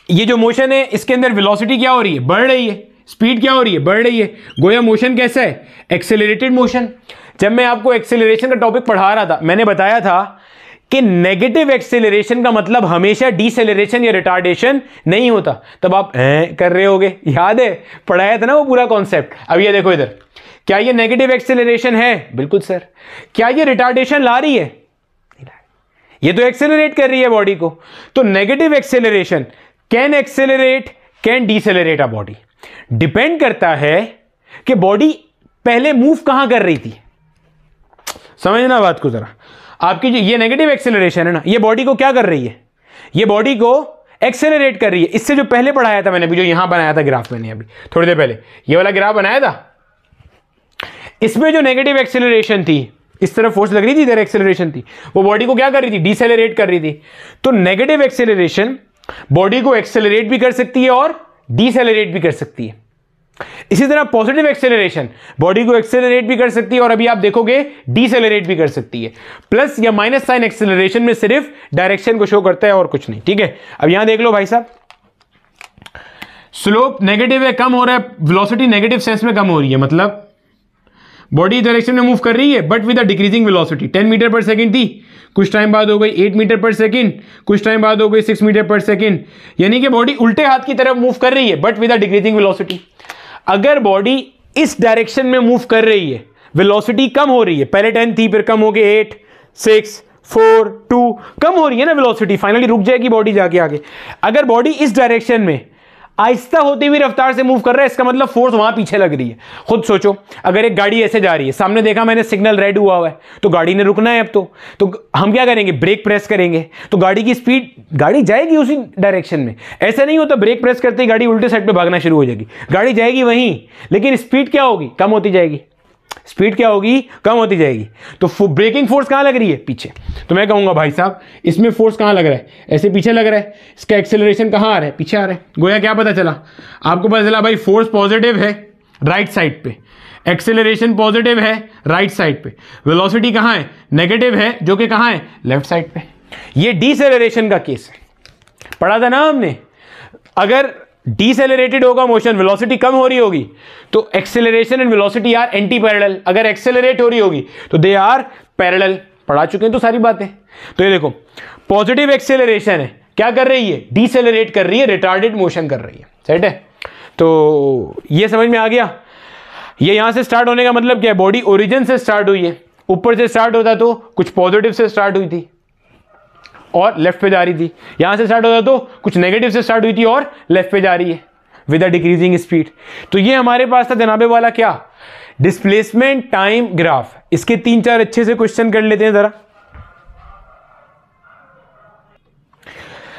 ये जो मोशन है इसके अंदर वेलोसिटी क्या हो रही है, बढ़ रही है, स्पीड क्या हो रही है, बढ़ रही है। गोया मोशन कैसा है, एक्सेलरेटेड मोशन। जब मैं आपको एक्सेलरेशन का टॉपिक पढ़ा रहा था मैंने बताया था कि नेगेटिव एक्सेलरेशन का मतलब हमेशा डिसेलरेशन या रिटार्डेशन नहीं होता। तब आप कर रहे होगे, याद है पढ़ाया था ना वो पूरा कॉन्सेप्ट। अब ये देखो इधर, क्या ये नेगेटिव एक्सेलरेशन है, बिल्कुल सर। क्या ये रिटार्डेशन ला रही है, ये तो एक्सेलरेट कर रही है बॉडी को। तो negative acceleration can accelerate, can decelerate a body. Depend करता है कि बॉडी पहले मूव कहां कर रही थी। समझना बात को जरा, आपकी जो ये नेगेटिव एक्सेलरेशन है ना, ये बॉडी को क्या कर रही है, ये बॉडी को एक्सेलरेट कर रही है। इससे जो पहले पढ़ाया था मैंने, अभी जो यहां बनाया था ग्राफ, मैंने अभी थोड़ी देर पहले ये वाला ग्राफ बनाया था, इसमें जो नेगेटिव एक्सेलरेशन थी, इस तरफ फोर्स लग रही थी, इधर एक्सेलरेशन थी, वो बॉडी को क्या कर रही थी, डिसेलरेट कर रही थी। तो नेगेटिव एक्सेलरेशन बॉडी को एक्सेलरेट भी कर सकती है और डिसेलरेट भी कर सकती है। इसी तरह पॉजिटिव एक्सेलरेशन बॉडी को एक्सेलरेट भी कर सकती है और अभी आप देखोगे डिसेलरेट भी कर सकती है। प्लस या माइनस साइन एक्सेलरेशन में सिर्फ डायरेक्शन को शो करता है और कुछ नहीं। ठीक है, अब यहां देख लो भाई साहब, स्लोप नेगेटिव है, कम हो रहा है, वेलोसिटी नेगेटिव सेंस में कम हो रही है, मतलब बॉडी डायरेक्शन में मूव कर रही है but with a decreasing velocity. 10 metre पर सेकंड थी, कुछ टाइम बाद हो गई 8 मीटर पर सेकंड, कुछ टाइम बाद हो गई 6 मीटर पर सेकंड। यानी कि बॉडी उल्टे हाथ की तरफ मूव कर रही है but with a decreasing velocity. अगर बॉडी इस डायरेक्शन में मूव कर रही है, वेलोसिटी कम हो रही है, पहले 10 थी फिर कम हो गई 8, 6, 4, 2, कम हो रही है ना वेलोसिटी, फाइनली रुक जाएगी बॉडी जाके आगे। अगर बॉडी इस डायरेक्शन में आहिस्ता होती हुई रफ्तार से मूव कर रहा है, इसका मतलब फोर्स वहां पीछे लग रही है। खुद सोचो, अगर एक गाड़ी ऐसे जा रही है, सामने देखा मैंने सिग्नल रेड हुआ है, तो गाड़ी ने रुकना है। अब तो हम क्या करेंगे, ब्रेक प्रेस करेंगे, तो गाड़ी की स्पीड, गाड़ी जाएगी उसी डायरेक्शन में। ऐसा नहीं होता ब्रेक प्रेस करते ही गाड़ी उल्टे साइड पे भागना शुरू हो जाएगी, गाड़ी जाएगी वहीं, लेकिन स्पीड क्या होगी, कम होती जाएगी। स्पीड क्या होगी, कम होती जाएगी। तो ब्रेकिंग फोर्स कहां लग रही है, पीछे। तो मैं कहूंगा भाई साहब इसमें फोर्स कहां लग रहा है, ऐसे पीछे लग रहा है, इसका एक्सेलरेशन कहां आ रहा है, पीछे आ रहा है। गोया क्या पता चला आपको, पता चला भाई फोर्स पॉजिटिव है राइट साइड पे, एक्सेलरेशन पॉजिटिव है राइट साइड पे, वेलोसिटी कहां है, नेगेटिव है, जो कि कहां है, लेफ्ट साइड पे। ये डिसेलरेशन का केस है, पढ़ा था ना हमने। अगर डिसेलरेटेड होगा मोशन, वेलोसिटी कम हो रही होगी, तो acceleration and velocity are anti parallel. अगर एक्सेलरेट हो रही होगी तो दे आर पैरेलल। पढ़ा चुके हैं तो सारी बातें। तो ये देखो, पॉजिटिव एक्सेलरेशन है, क्या कर रही है, डिसेलरेट कर रही है, रिटार्डेड मोशन कर रही है। सेट है, तो ये समझ में आ गया। ये यहां से स्टार्ट होने का मतलब क्या है, बॉडी ओरिजिन से स्टार्ट हुई है, ऊपर से स्टार्ट होता तो कुछ पॉजिटिव से स्टार्ट हुई थी और लेफ्ट पे जा रही थी, यहां से स्टार्ट होता तो कुछ नेगेटिव से स्टार्ट हुई थी और लेफ्ट पे जा रही है विद अ डिक्रीजिंग स्पीड। तो ये हमारे पास था जनाबे वाला क्या, डिस्प्लेसमेंट टाइम ग्राफ। इसके 3-4 अच्छे से क्वेश्चन कर लेते हैं जरा।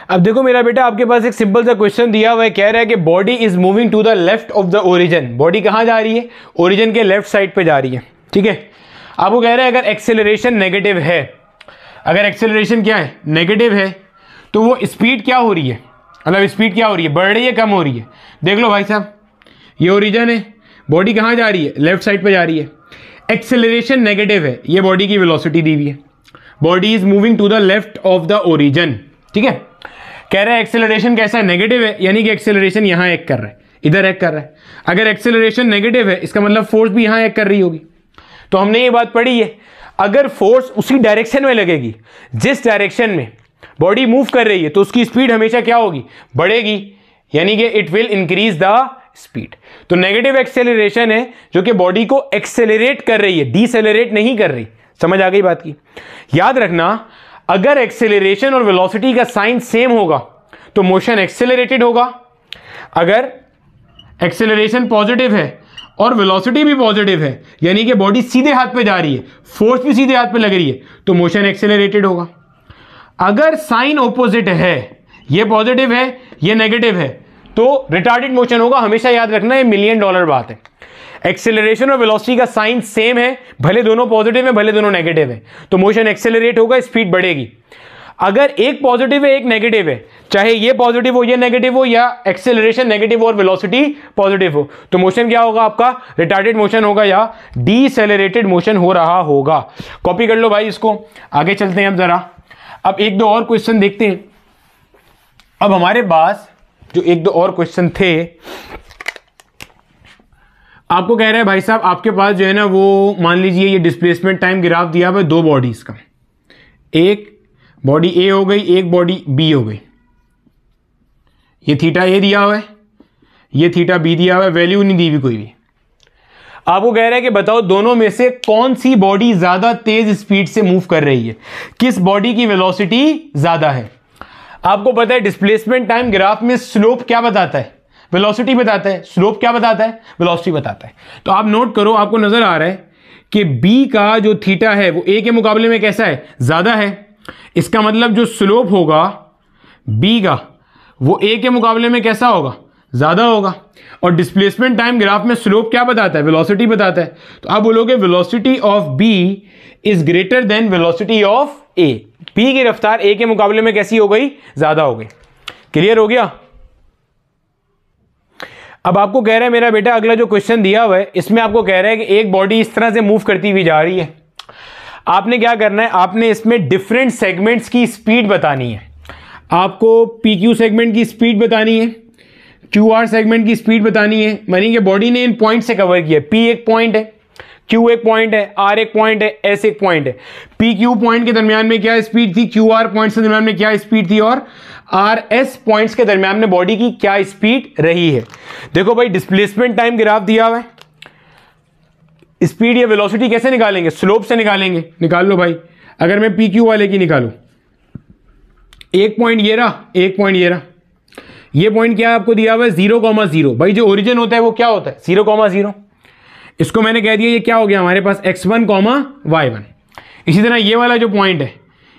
अब देखो मेरा बेटा, आपके पास एक सिंपल सा क्वेश्चन दिया हुआ है, कह रहा है कि body is moving to the left of the origin. Body कहां जा रही है, ओरिजिन के लेफ्ट साइड पे जा रही है। ठीक है, आपको कह रहा है अगर एक्सेलरेशन नेगेटिव है, अगर एक्सेलरेशन क्या है, नेगेटिव है, तो वो स्पीड क्या हो रही है, मतलब स्पीड क्या हो रही है, बढ़ रही है, कम हो रही है। देख लो भाई साहब, ये ओरिजिन है, बॉडी कहां जा रही है, लेफ्ट साइड पे जा रही है, एक्सेलरेशन नेगेटिव है, ये बॉडी की वेलोसिटी दी हुई है, body is moving to the left of the origin. ठीक है, कह रहा है एक्सेलरेशन कैसा है, नेगेटिव है, यानी कि एक्सेलरेशन यहां एक कर रहा है, इधर एक्ट कर रहा है। अगर एक्सेलरेशन नेगेटिव है इसका मतलब फोर्स भी यहां एक्ट कर रही होगी। तो हमने ये बात पढ़ी है, अगर फोर्स उसी डायरेक्शन में लगेगी जिस डायरेक्शन में बॉडी मूव कर रही है तो उसकी स्पीड हमेशा क्या होगी, बढ़ेगी, यानी कि it will increase the speed. तो नेगेटिव एक्सेलरेशन है जो कि बॉडी को एक्सेलरेट कर रही है, डीसेलरेट नहीं कर रही। समझ आ गई बात की? याद रखना, अगर एक्सेलरेशन और वेलोसिटी का साइन सेम होगा तो मोशन एक्सेलरेटेड होगा। अगर एक्सेलरेशन पॉजिटिव है और वेलोसिटी भी पॉजिटिव है, यानी कि बॉडी सीधे हाथ पे जा रही है, फोर्स भी सीधे हाथ पे लग रही है, तो मोशन एक्सेलरेटेड होगा। अगर साइन ऑपोजिट है, ये पॉजिटिव है ये नेगेटिव है, तो रिटार्डेड मोशन होगा। हमेशा याद रखना, ये $1,000,000 बात है। एक्सेलरेशन और वेलोसिटी का साइन सेम है, भले दोनों पॉजिटिव है भले दोनों नेगेटिव है, तो मोशन एक्सेलरेट होगा, स्पीड बढ़ेगी। अगर एक पॉजिटिव है एक नेगेटिव है, चाहे ये पॉजिटिव हो ये नेगेटिव हो, या एक्सेलरेशन नेगेटिव और वेलोसिटी पॉजिटिव हो, तो मोशन क्या होगा आपका, रिटार्डेड मोशन होगा या डीसेलरेटेड मोशन हो रहा होगा। कॉपी कर लो भाई इसको। आगे चलते हैं अब जरा, अब एक दो और क्वेश्चन देखते हैं। अब हमारे पास जो एक दो और क्वेश्चन थे, आपको कह रहे हैं भाई साहब आपके पास जो है ना वो मान लीजिए ये डिस्प्लेसमेंट टाइम ग्राफ दिया हुआ है दो बॉडीज का, एक बॉडी ए हो गई एक बॉडी बी हो गई। ये थीटा ए दिया हुआ है, ये थीटा बी दिया हुआ है, वैल्यू नहीं दी हुई कोई भी। आपको कह रहा है कि बताओ दोनों में से कौन सी बॉडी ज्यादा तेज स्पीड से मूव कर रही है, किस बॉडी की वेलोसिटी ज्यादा है। आपको पता है डिस्प्लेसमेंट टाइम ग्राफ में स्लोप क्या बताता है, वेलोसिटी बताता है। स्लोप क्या बताता है, वेलोसिटी बताता है। तो आप नोट करो, आपको नजर आ रहा है कि बी का जो थीटा है वो ए के मुकाबले में कैसा है, ज्यादा है। इसका मतलब जो स्लोप होगा बी का वो ए के मुकाबले में कैसा होगा, ज्यादा होगा। और डिस्प्लेसमेंट टाइम ग्राफ में स्लोप क्या बताता है, वेलोसिटी बताता है। तो आप बोलोगे velocity of B is greater than velocity of A. B की रफ्तार ए के मुकाबले में कैसी हो गई, ज्यादा हो गई। क्लियर हो गया? अब आपको कह रहा है मेरा बेटा अगला जो क्वेश्चन दिया हुआ है इसमें आपको कह रहा है कि एक बॉडी इस तरह से मूव करती हुई जा रही है। आपने क्या करना है, आपने इसमें डिफरेंट सेगमेंट्स की स्पीड बतानी है। आपको पी क्यू सेगमेंट की स्पीड बतानी है, क्यू आर सेगमेंट की स्पीड बतानी है। मानिए कि बॉडी ने इन पॉइंट से कवर किया, पी एक पॉइंट है, क्यू एक पॉइंट है, आर एक पॉइंट है, एस एक पॉइंट है। पी क्यू पॉइंट के दरमियान में क्या स्पीड थी, क्यू आर पॉइंट के दरमियान में क्या स्पीड थी, और आर एस पॉइंट्स के दरमियान में बॉडी की क्या स्पीड रही है। देखो भाई डिस्प्लेसमेंट टाइम ग्राफ दिया हुआ है, स्पीड या वेलोसिटी कैसे निकालेंगे, स्लोप से निकालेंगे। निकाल लो भाई। अगर मैं पी क्यू वाले की निकालूं, एक पॉइंट ये रहा, एक पॉइंट ये रहा, ये पॉइंट क्या आपको दिया हुआ है 0,0। भाई जो ओरिजिन होता है वो क्या होता है 0,0। इसको मैंने कह दिया ये क्या हो गया हमारे पास x1, y1। इसी तरह ये वाला जो पॉइंट है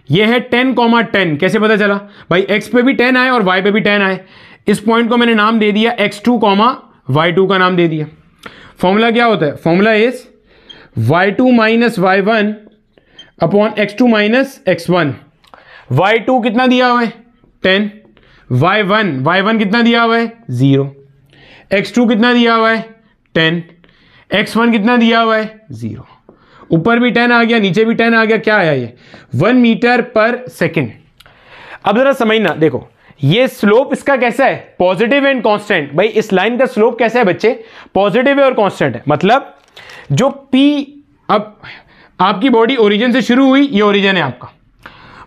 ये है 10,10। कैसे पता चला भाई, x पे भी 10 आए और y पे भी 10 आए। इस पॉइंट को मैंने नाम दे दिया x2, y2 का नाम दे दिया। फॉर्मूला क्या होता है, formula is y2 minus y1 upon x2 minus x1। y2 कितना दिया हुआ है 10, y1 कितना दिया हुआ है 0, x2 कितना दिया हुआ है 10, x1 कितना दिया हुआ है 0। ऊपर भी 10 आ गया नीचे भी 10 आ गया, क्या आया ये 1 मीटर पर सेकेंड। अब जरा समझना, देखो ये स्लोप इसका कैसा है, पॉजिटिव एंड कांस्टेंट। भाई इस लाइन का स्लोप कैसा है बच्चे, पॉजिटिव है और कांस्टेंट है। मतलब जो P, अब आपकी बॉडी ओरिजिन से शुरू हुई, ये ओरिजिन है आपका,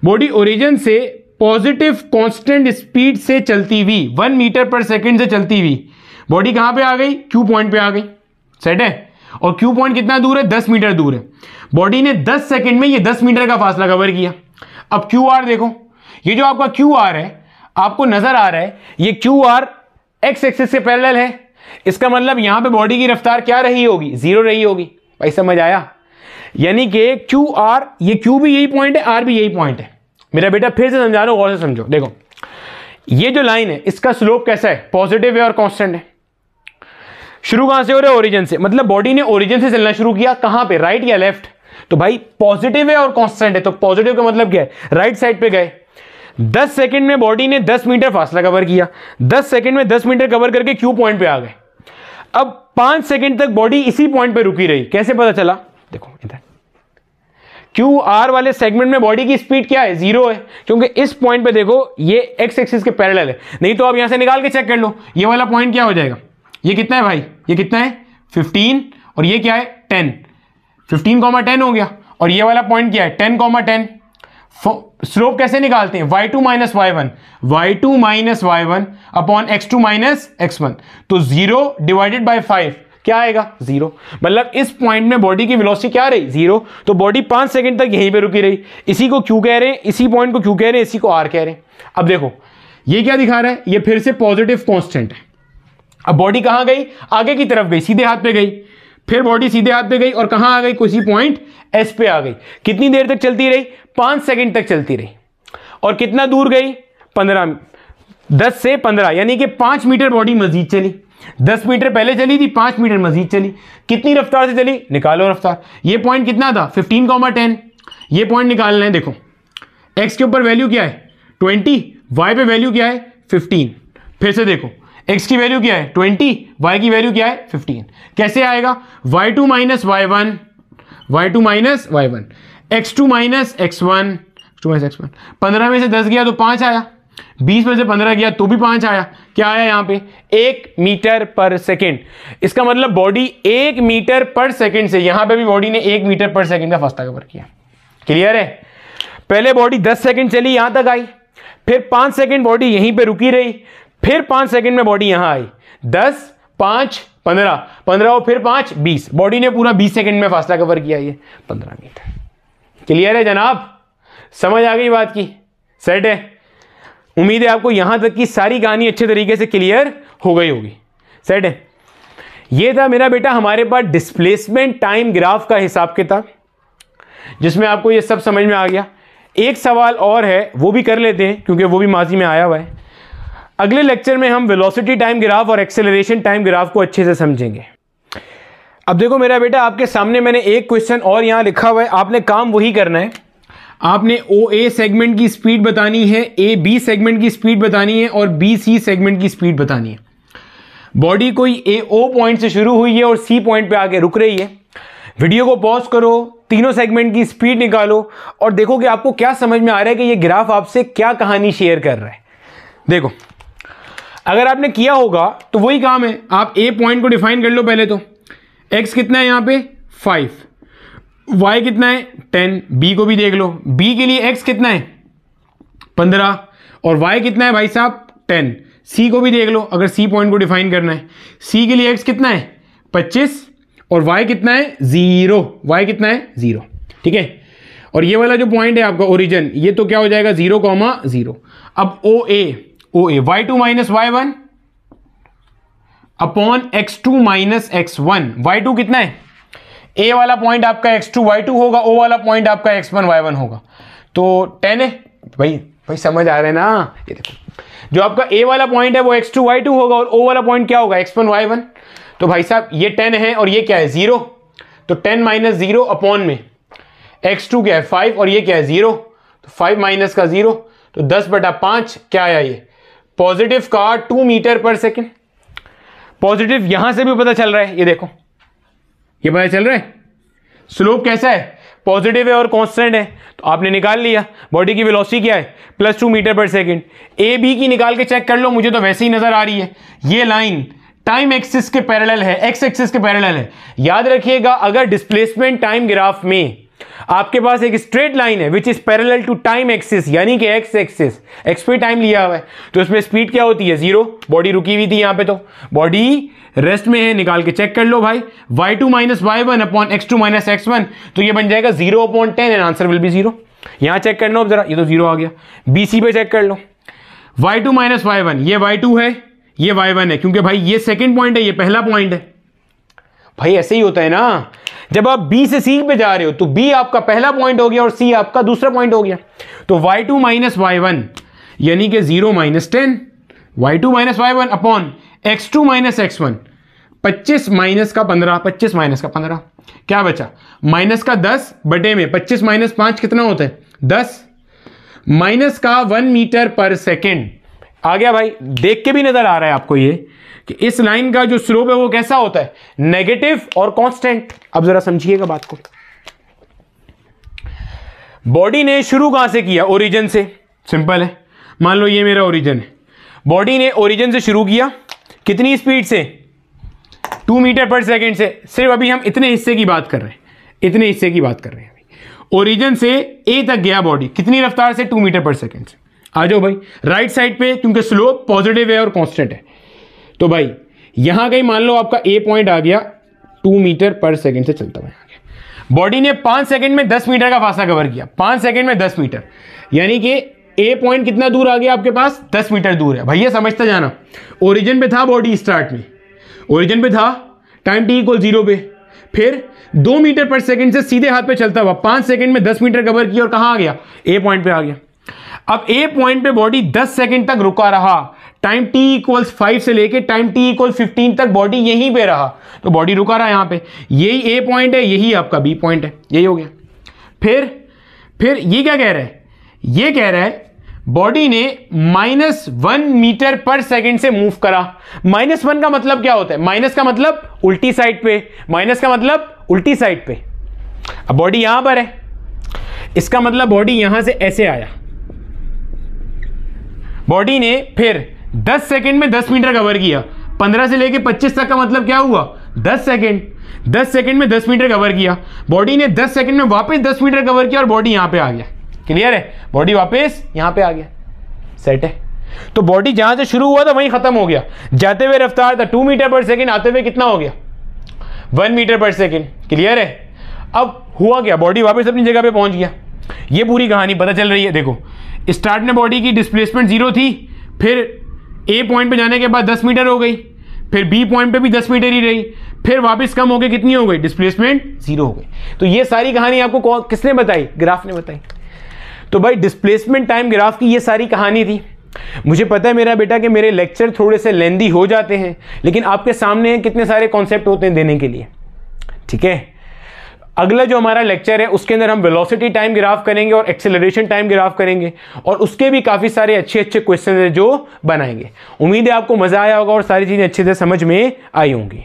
बॉडी ओरिजिन से पॉजिटिव कांस्टेंट स्पीड से चलती हुई 1 मीटर पर सेकेंड से चलती हुई बॉडी कहां पे आ गई, क्यू पॉइंट पे आ गई। सेट है? और क्यू पॉइंट कितना दूर है, 10 मीटर दूर है। बॉडी ने 10 सेकंड में ये 10 मीटर का फासला कवर किया। अब क्यू आर देखो, ये जो आपका क्यू आर है आपको नजर आ रहा है, ये क्यू आर एक्स एक्सिस से पैरेलल है। इसका मतलब यहां पे बॉडी की रफ्तार क्या रही होगी, 0 रही होगी। भाई समझ आया? यानी कि क्यू आर, ये क्यू भी यही पॉइंट है, आर भी यही पॉइंट है। मेरा बेटा फिर से समझा रहा हूं, गौर से समझो। देखो ये जो लाइन है इसका स्लोप कैसा है, पॉजिटिव है और कांस्टेंट है। शुरू कहां से हो रहा है, ओरिजिन से। मतलब बॉडी ने ओरिजिन से चलना शुरू किया, कहां पे, राइट या लेफ्ट। तो भाई पॉजिटिव है और कांस्टेंट है, तो पॉजिटिव का मतलब क्या है, राइट साइड पे गए। 10 सेकंड में बॉडी ने 10 मीटर फासला कवर किया, 10 सेकंड में 10 मीटर कवर करके क्यू पॉइंट पे आ गए। अब 5 सेकंड तक बॉडी इसी पॉइंट पे रुकी रही। कैसे पता चला, देखो इधर क्यू आर वाले सेगमेंट में बॉडी की स्पीड क्या है, 0 है, क्योंकि इस पॉइंट पे देखो ये एक्स एक्सिस के पैरेलल है। नहीं तो आप यहां से निकाल के चेक कर लो, ये वाला पॉइंट क्या हो जाएगा, ये कितना है भाई, ये कितना है 15 और ये क्या है 10, 15,10 हो गया। और ये वाला पॉइंट क्या है 10,10। स्लोप कैसे निकालते हैं, y2 minus y1, y2 minus y1 upon x2 minus x1, तो 0 डिवाइडेड बाय 5 क्या आएगा 0। मतलब इस पॉइंट में बॉडी की वेलोसिटी क्या रही 0, तो बॉडी 5 सेकंड तक यहीं पे रुकी रही। इसी को क्यों कह रहे हैं, इसी पॉइंट को क्यों कह रहे हैं, इसी को r कह रहे हैं। अब देखो ये क्या दिखा रहा है, ये फिर से पॉजिटिव कांस्टेंट है। अब बॉडी कहां गई, आगे की तरफ गई, सीधे हाथ पे गई, फिर बॉडी सीधे हाथ पे गई और कहां आ गई, किसी पॉइंट S पे आ गई। कितनी देर तक चलती रही, 5 सेकंड तक चलती रही। और कितना दूर गई 10 से 15, यानी कि 5 मीटर बॉडी मजीद चली। 10 मीटर पहले चली थी, 5 मीटर मजीद चली। कितनी रफ्तार से चली, निकालो रफ्तार। ये पॉइंट कितना था 15,10, ये पॉइंट निकालना है। देखो x के ऊपर वैल्यू क्या है 20, y पे वैल्यू क्या है 15। फिर से देखो x की वैल्यू क्या है 20, y की वैल्यू क्या है 15। कैसे आएगा, y2 minus y1, y2 minus y1, x2 minus x1, 15 में से 10 गया तो 5 आया, 20 में से 15 गया तो भी 5 आया। क्या आया यहां पे 1 मीटर पर सेकेंड। इसका मतलब बॉडी 1 मीटर पर सेकेंड से, यहां पे भी बॉडी ने 1 मीटर पर सेकेंड का फासला कवर किया। क्लियर है, पहले बॉडी 10 सेकेंड चली यहां तक आई, फिर 5 सेकेंड बॉडी यहीं पे रुकी रही, फिर 5 सेकेंड में बॉडी यहां आई। 10, 5, 15, 15 और फिर 5, 20, बॉडी ने पूरा 20 सेकेंड में फासला कवर किया, ये 15 मीटर। क्लियर है जनाब, समझ आ गई बात की, सेट है। उम्मीद है आपको यहां तक की सारी कहानी अच्छे तरीके से क्लियर हो गई होगी, सेट है। ये था मेरा बेटा हमारे पास डिस्प्लेसमेंट टाइम ग्राफ का हिसाब किताब, जिसमें आपको ये सब समझ में आ गया। एक सवाल और है, वो भी कर लेते हैं क्योंकि वो भी माजी में आया हुआ है। अगले लेक्चर में हम वेलोसिटी टाइम ग्राफ और एक्सेलरेशन टाइम ग्राफ को अच्छे से समझेंगे। अब देखो मेरा बेटा, आपके सामने मैंने एक क्वेश्चन और यहां लिखा हुआ है, आपने काम वही करना है। आपने OA सेगमेंट की स्पीड बतानी है, AB सेगमेंट की स्पीड बतानी है और BC सेगमेंट की स्पीड बतानी है। बॉडी कोई O पॉइंट से शुरू हुई है और C पॉइंट पे आके रुक रही है। वीडियो को पॉज करो, तीनों सेगमेंट की स्पीड निकालो और देखो कि आपको क्या समझ में आ रहा है कि ये ग्राफ आपसे क्या कहानी शेयर कर रहा है। देखो अगर आपने किया होगा तो वही काम है, आप A पॉइंट को डिफाइन कर लो पहले तो। X कितना है यहाँ पे 5, y कितना है 10, b को भी देख लो, b के लिए x कितना है 15 और y कितना है भाई साहब 10, c को भी देख लो अगर c पॉइंट को डिफाइन करना है, c के लिए x कितना है 25 और y कितना है 0, y कितना है 0, ठीक है। और ये वाला जो पॉइंट है आपका ओरिजिन, ये तो क्या हो जाएगा 0,0। अब OA y2 minus y1 upon x2 minus x1, y2 कितना है, A वाला पॉइंट आपका x2 y2 होगा, O वाला पॉइंट आपका x1 y1 होगा, तो 10 है भाई समझ आ रहे हैं ना। ये देखो जो आपका A वाला पॉइंट है वो x2 y2 होगा और O वाला पॉइंट क्या होगा x1 y1। तो भाई साहब ये 10 है और ये क्या है 0, तो 10 माइनस 0 अपॉन में x2 क्या है 5 और ये क्या है 0, तो 5 माइनस का 0 तो 10/5 क्या आया, ये पॉजिटिव का 2 मीटर पर सेकेंड। पॉजिटिव यहां से भी पता चल रहा है, ये देखो ये पता चल रहा है। स्लोप कैसा है, पॉजिटिव है और कांस्टेंट है, तो आपने निकाल लिया। बॉडी की वेलोसिटी क्या है +2 मीटर पर सेकेंड। ए बी की निकाल के चेक कर लो, मुझे तो वैसे ही नजर आ रही है। ये लाइन टाइम एक्सिस के पैरेलल है, एक्स एक्सिस के पैरेलल है। याद रखिएगा अगर डिस्प्लेसमेंट टाइम ग्राफ में आपके पास एक स्ट्रेट लाइन है which is parallel to time axis, यानी कि एक्स एक्सिस, एक्स पे टाइम लिया हुआ है, तो इसमें स्पीड क्या होती है 0। बॉडी रुकी हुई थी यहां पे, तो बॉडी रेस्ट में है, निकाल के चेक कर लो भाई। y2 minus y1 upon x2 minus x1, तो ये बन जाएगा 0/10 एंड आंसर विल बी 0। यहां चेक करना अब जरा, ये तो 0 आ गया। BC पे चेक कर लो, y2 माइनस y1, ये y2 है ये y1 है, क्योंकि भाई ये सेकेंड पॉइंट है ये पहला पॉइंट है। भाई ऐसे ही होता है ना, जब आप B से C पे जा रहे हो तो B आपका पहला पॉइंट हो गया और C आपका दूसरा पॉइंट हो गया। तो y2 माइनस y1 यानी कि 0 minus 10, y2 minus y1 upon x2 minus x1, 25 minus का 15, 25 माइनस का 15 क्या बचा, माइनस का 10 बटे में 25 माइनस 5 कितना होता है 10, माइनस का 1 मीटर पर सेकेंड आ गया। भाई देख के भी नजर आ रहा है आपको ये कि इस लाइन का जो स्लोप है वो कैसा होता है, नेगेटिव और कांस्टेंट। अब जरा समझिएगा बात को। बॉडी ने शुरू कहां से किया, ओरिजिन से। सिंपल है, मान लो ये मेरा ओरिजिन है, बॉडी ने ओरिजिन से शुरू किया, कितनी स्पीड से 2 मीटर पर सेकेंड से, सिर्फ अभी हम इतने हिस्से की बात कर रहे हैं, इतने हिस्से की बात कर रहे हैं। ओरिजिन से ए तक गया बॉडी कितनी रफ्तार से? 2 मीटर पर सेकेंड से। आ जाओ भाई राइट साइड पे, क्योंकि स्लोप पॉजिटिव है और कांस्टेंट है, तो भाई यहां कहीं मान लो आपका ए पॉइंट आ गया, 2 मीटर पर सेकेंड से चलता हुआ आ गया। बॉडी ने 5 सेकेंड में 10 मीटर का फासला कवर किया, 5 सेकेंड में 10 मीटर, यानी कि ए पॉइंट कितना दूर आ गया आपके पास? 10 मीटर दूर है। भैया समझता जाना, ओरिजिन पे था बॉडी स्टार्ट में, ओरिजिन पे था, टाइम टी इक्वल 0 पे, फिर 2 मीटर पर सेकंड से सीधे हाथ पे चलता हुआ 5 सेकंड में 10 मीटर कवर किया और कहां आ गया? ए पॉइंट पे आ गया। अब ए पॉइंट पे बॉडी 10 सेकंड तक रुका रहा, टाइम टी इक्वल 5 से लेके टाइम टी इक्वल 15 तक बॉडी यहीं पे रहा, तो बॉडी रुका रहा यहां पे, यही ए पॉइंट है, यही आपका बी पॉइंट है, यही हो गया। फिर ये क्या कह रहा है? ये कह रहा है बॉडी ने -1 मीटर पर सेकंड से मूव करा। -1 का मतलब क्या होता है? माइनस का मतलब उल्टी साइड पे, माइनस का मतलब उल्टी साइड पे। अब बॉडी यहां पर है, इसका मतलब बॉडी यहां से ऐसे आया, बॉडी ने फिर 10 सेकंड में 10 मीटर कवर किया, 15 से लेके 25 तक का मतलब क्या हुआ? 10 सेकंड, 10 सेकंड में 10 मीटर कवर किया, बॉडी ने 10 सेकंड में वापस 10 मीटर कवर किया और बॉडी यहां पे आ गया। क्लियर है? बॉडी वापस यहां पे आ गया, सेट है। तो बॉडी जहां से शुरू हुआ था वहीं खत्म हो गया। जाते हुए रफ्तार था 2 मीटर पर सेकंड, आते हुए कितना हो गया? 1 मीटर पर सेकंड। क्लियर है? अब हुआ क्या? बॉडी वापस अपनी जगह पे पहुंच गया। ये पूरी कहानी पता चल रही है। देखो, स्टार्ट में बॉडी की डिस्प्लेसमेंट 0 थी, फिर ए पॉइंट पे जाने के बाद 10 मीटर हो गई, फिर बी पॉइंट पे भी 10 मीटर ही रही, फिर वापस कम हो गई, कितनी हो गई? डिस्प्लेसमेंट 0 हो गई। तो ये सारी कहानी आपको किसने बताई? ग्राफ ने बताई। तो भाई डिस्प्लेसमेंट टाइम ग्राफ की ये सारी कहानी थी। मुझे पता है मेरा बेटा कि मेरे लेक्चर थोड़े से लेंदी हो जाते हैं, लेकिन आपके सामने कितने सारे कॉन्सेप्ट होते हैं देने के लिए। ठीक है, अगला जो हमारा लेक्चर है उसके अंदर हम वेलोसिटी टाइम ग्राफ करेंगे और एक्सेलरेशन टाइम ग्राफ करेंगे, और उसके भी काफ़ी सारे अच्छे अच्छे क्वेश्चन है जो बनाएंगे। उम्मीद है आपको मज़ा आया होगा और सारी चीज़ें अच्छे से समझ में आई होंगी।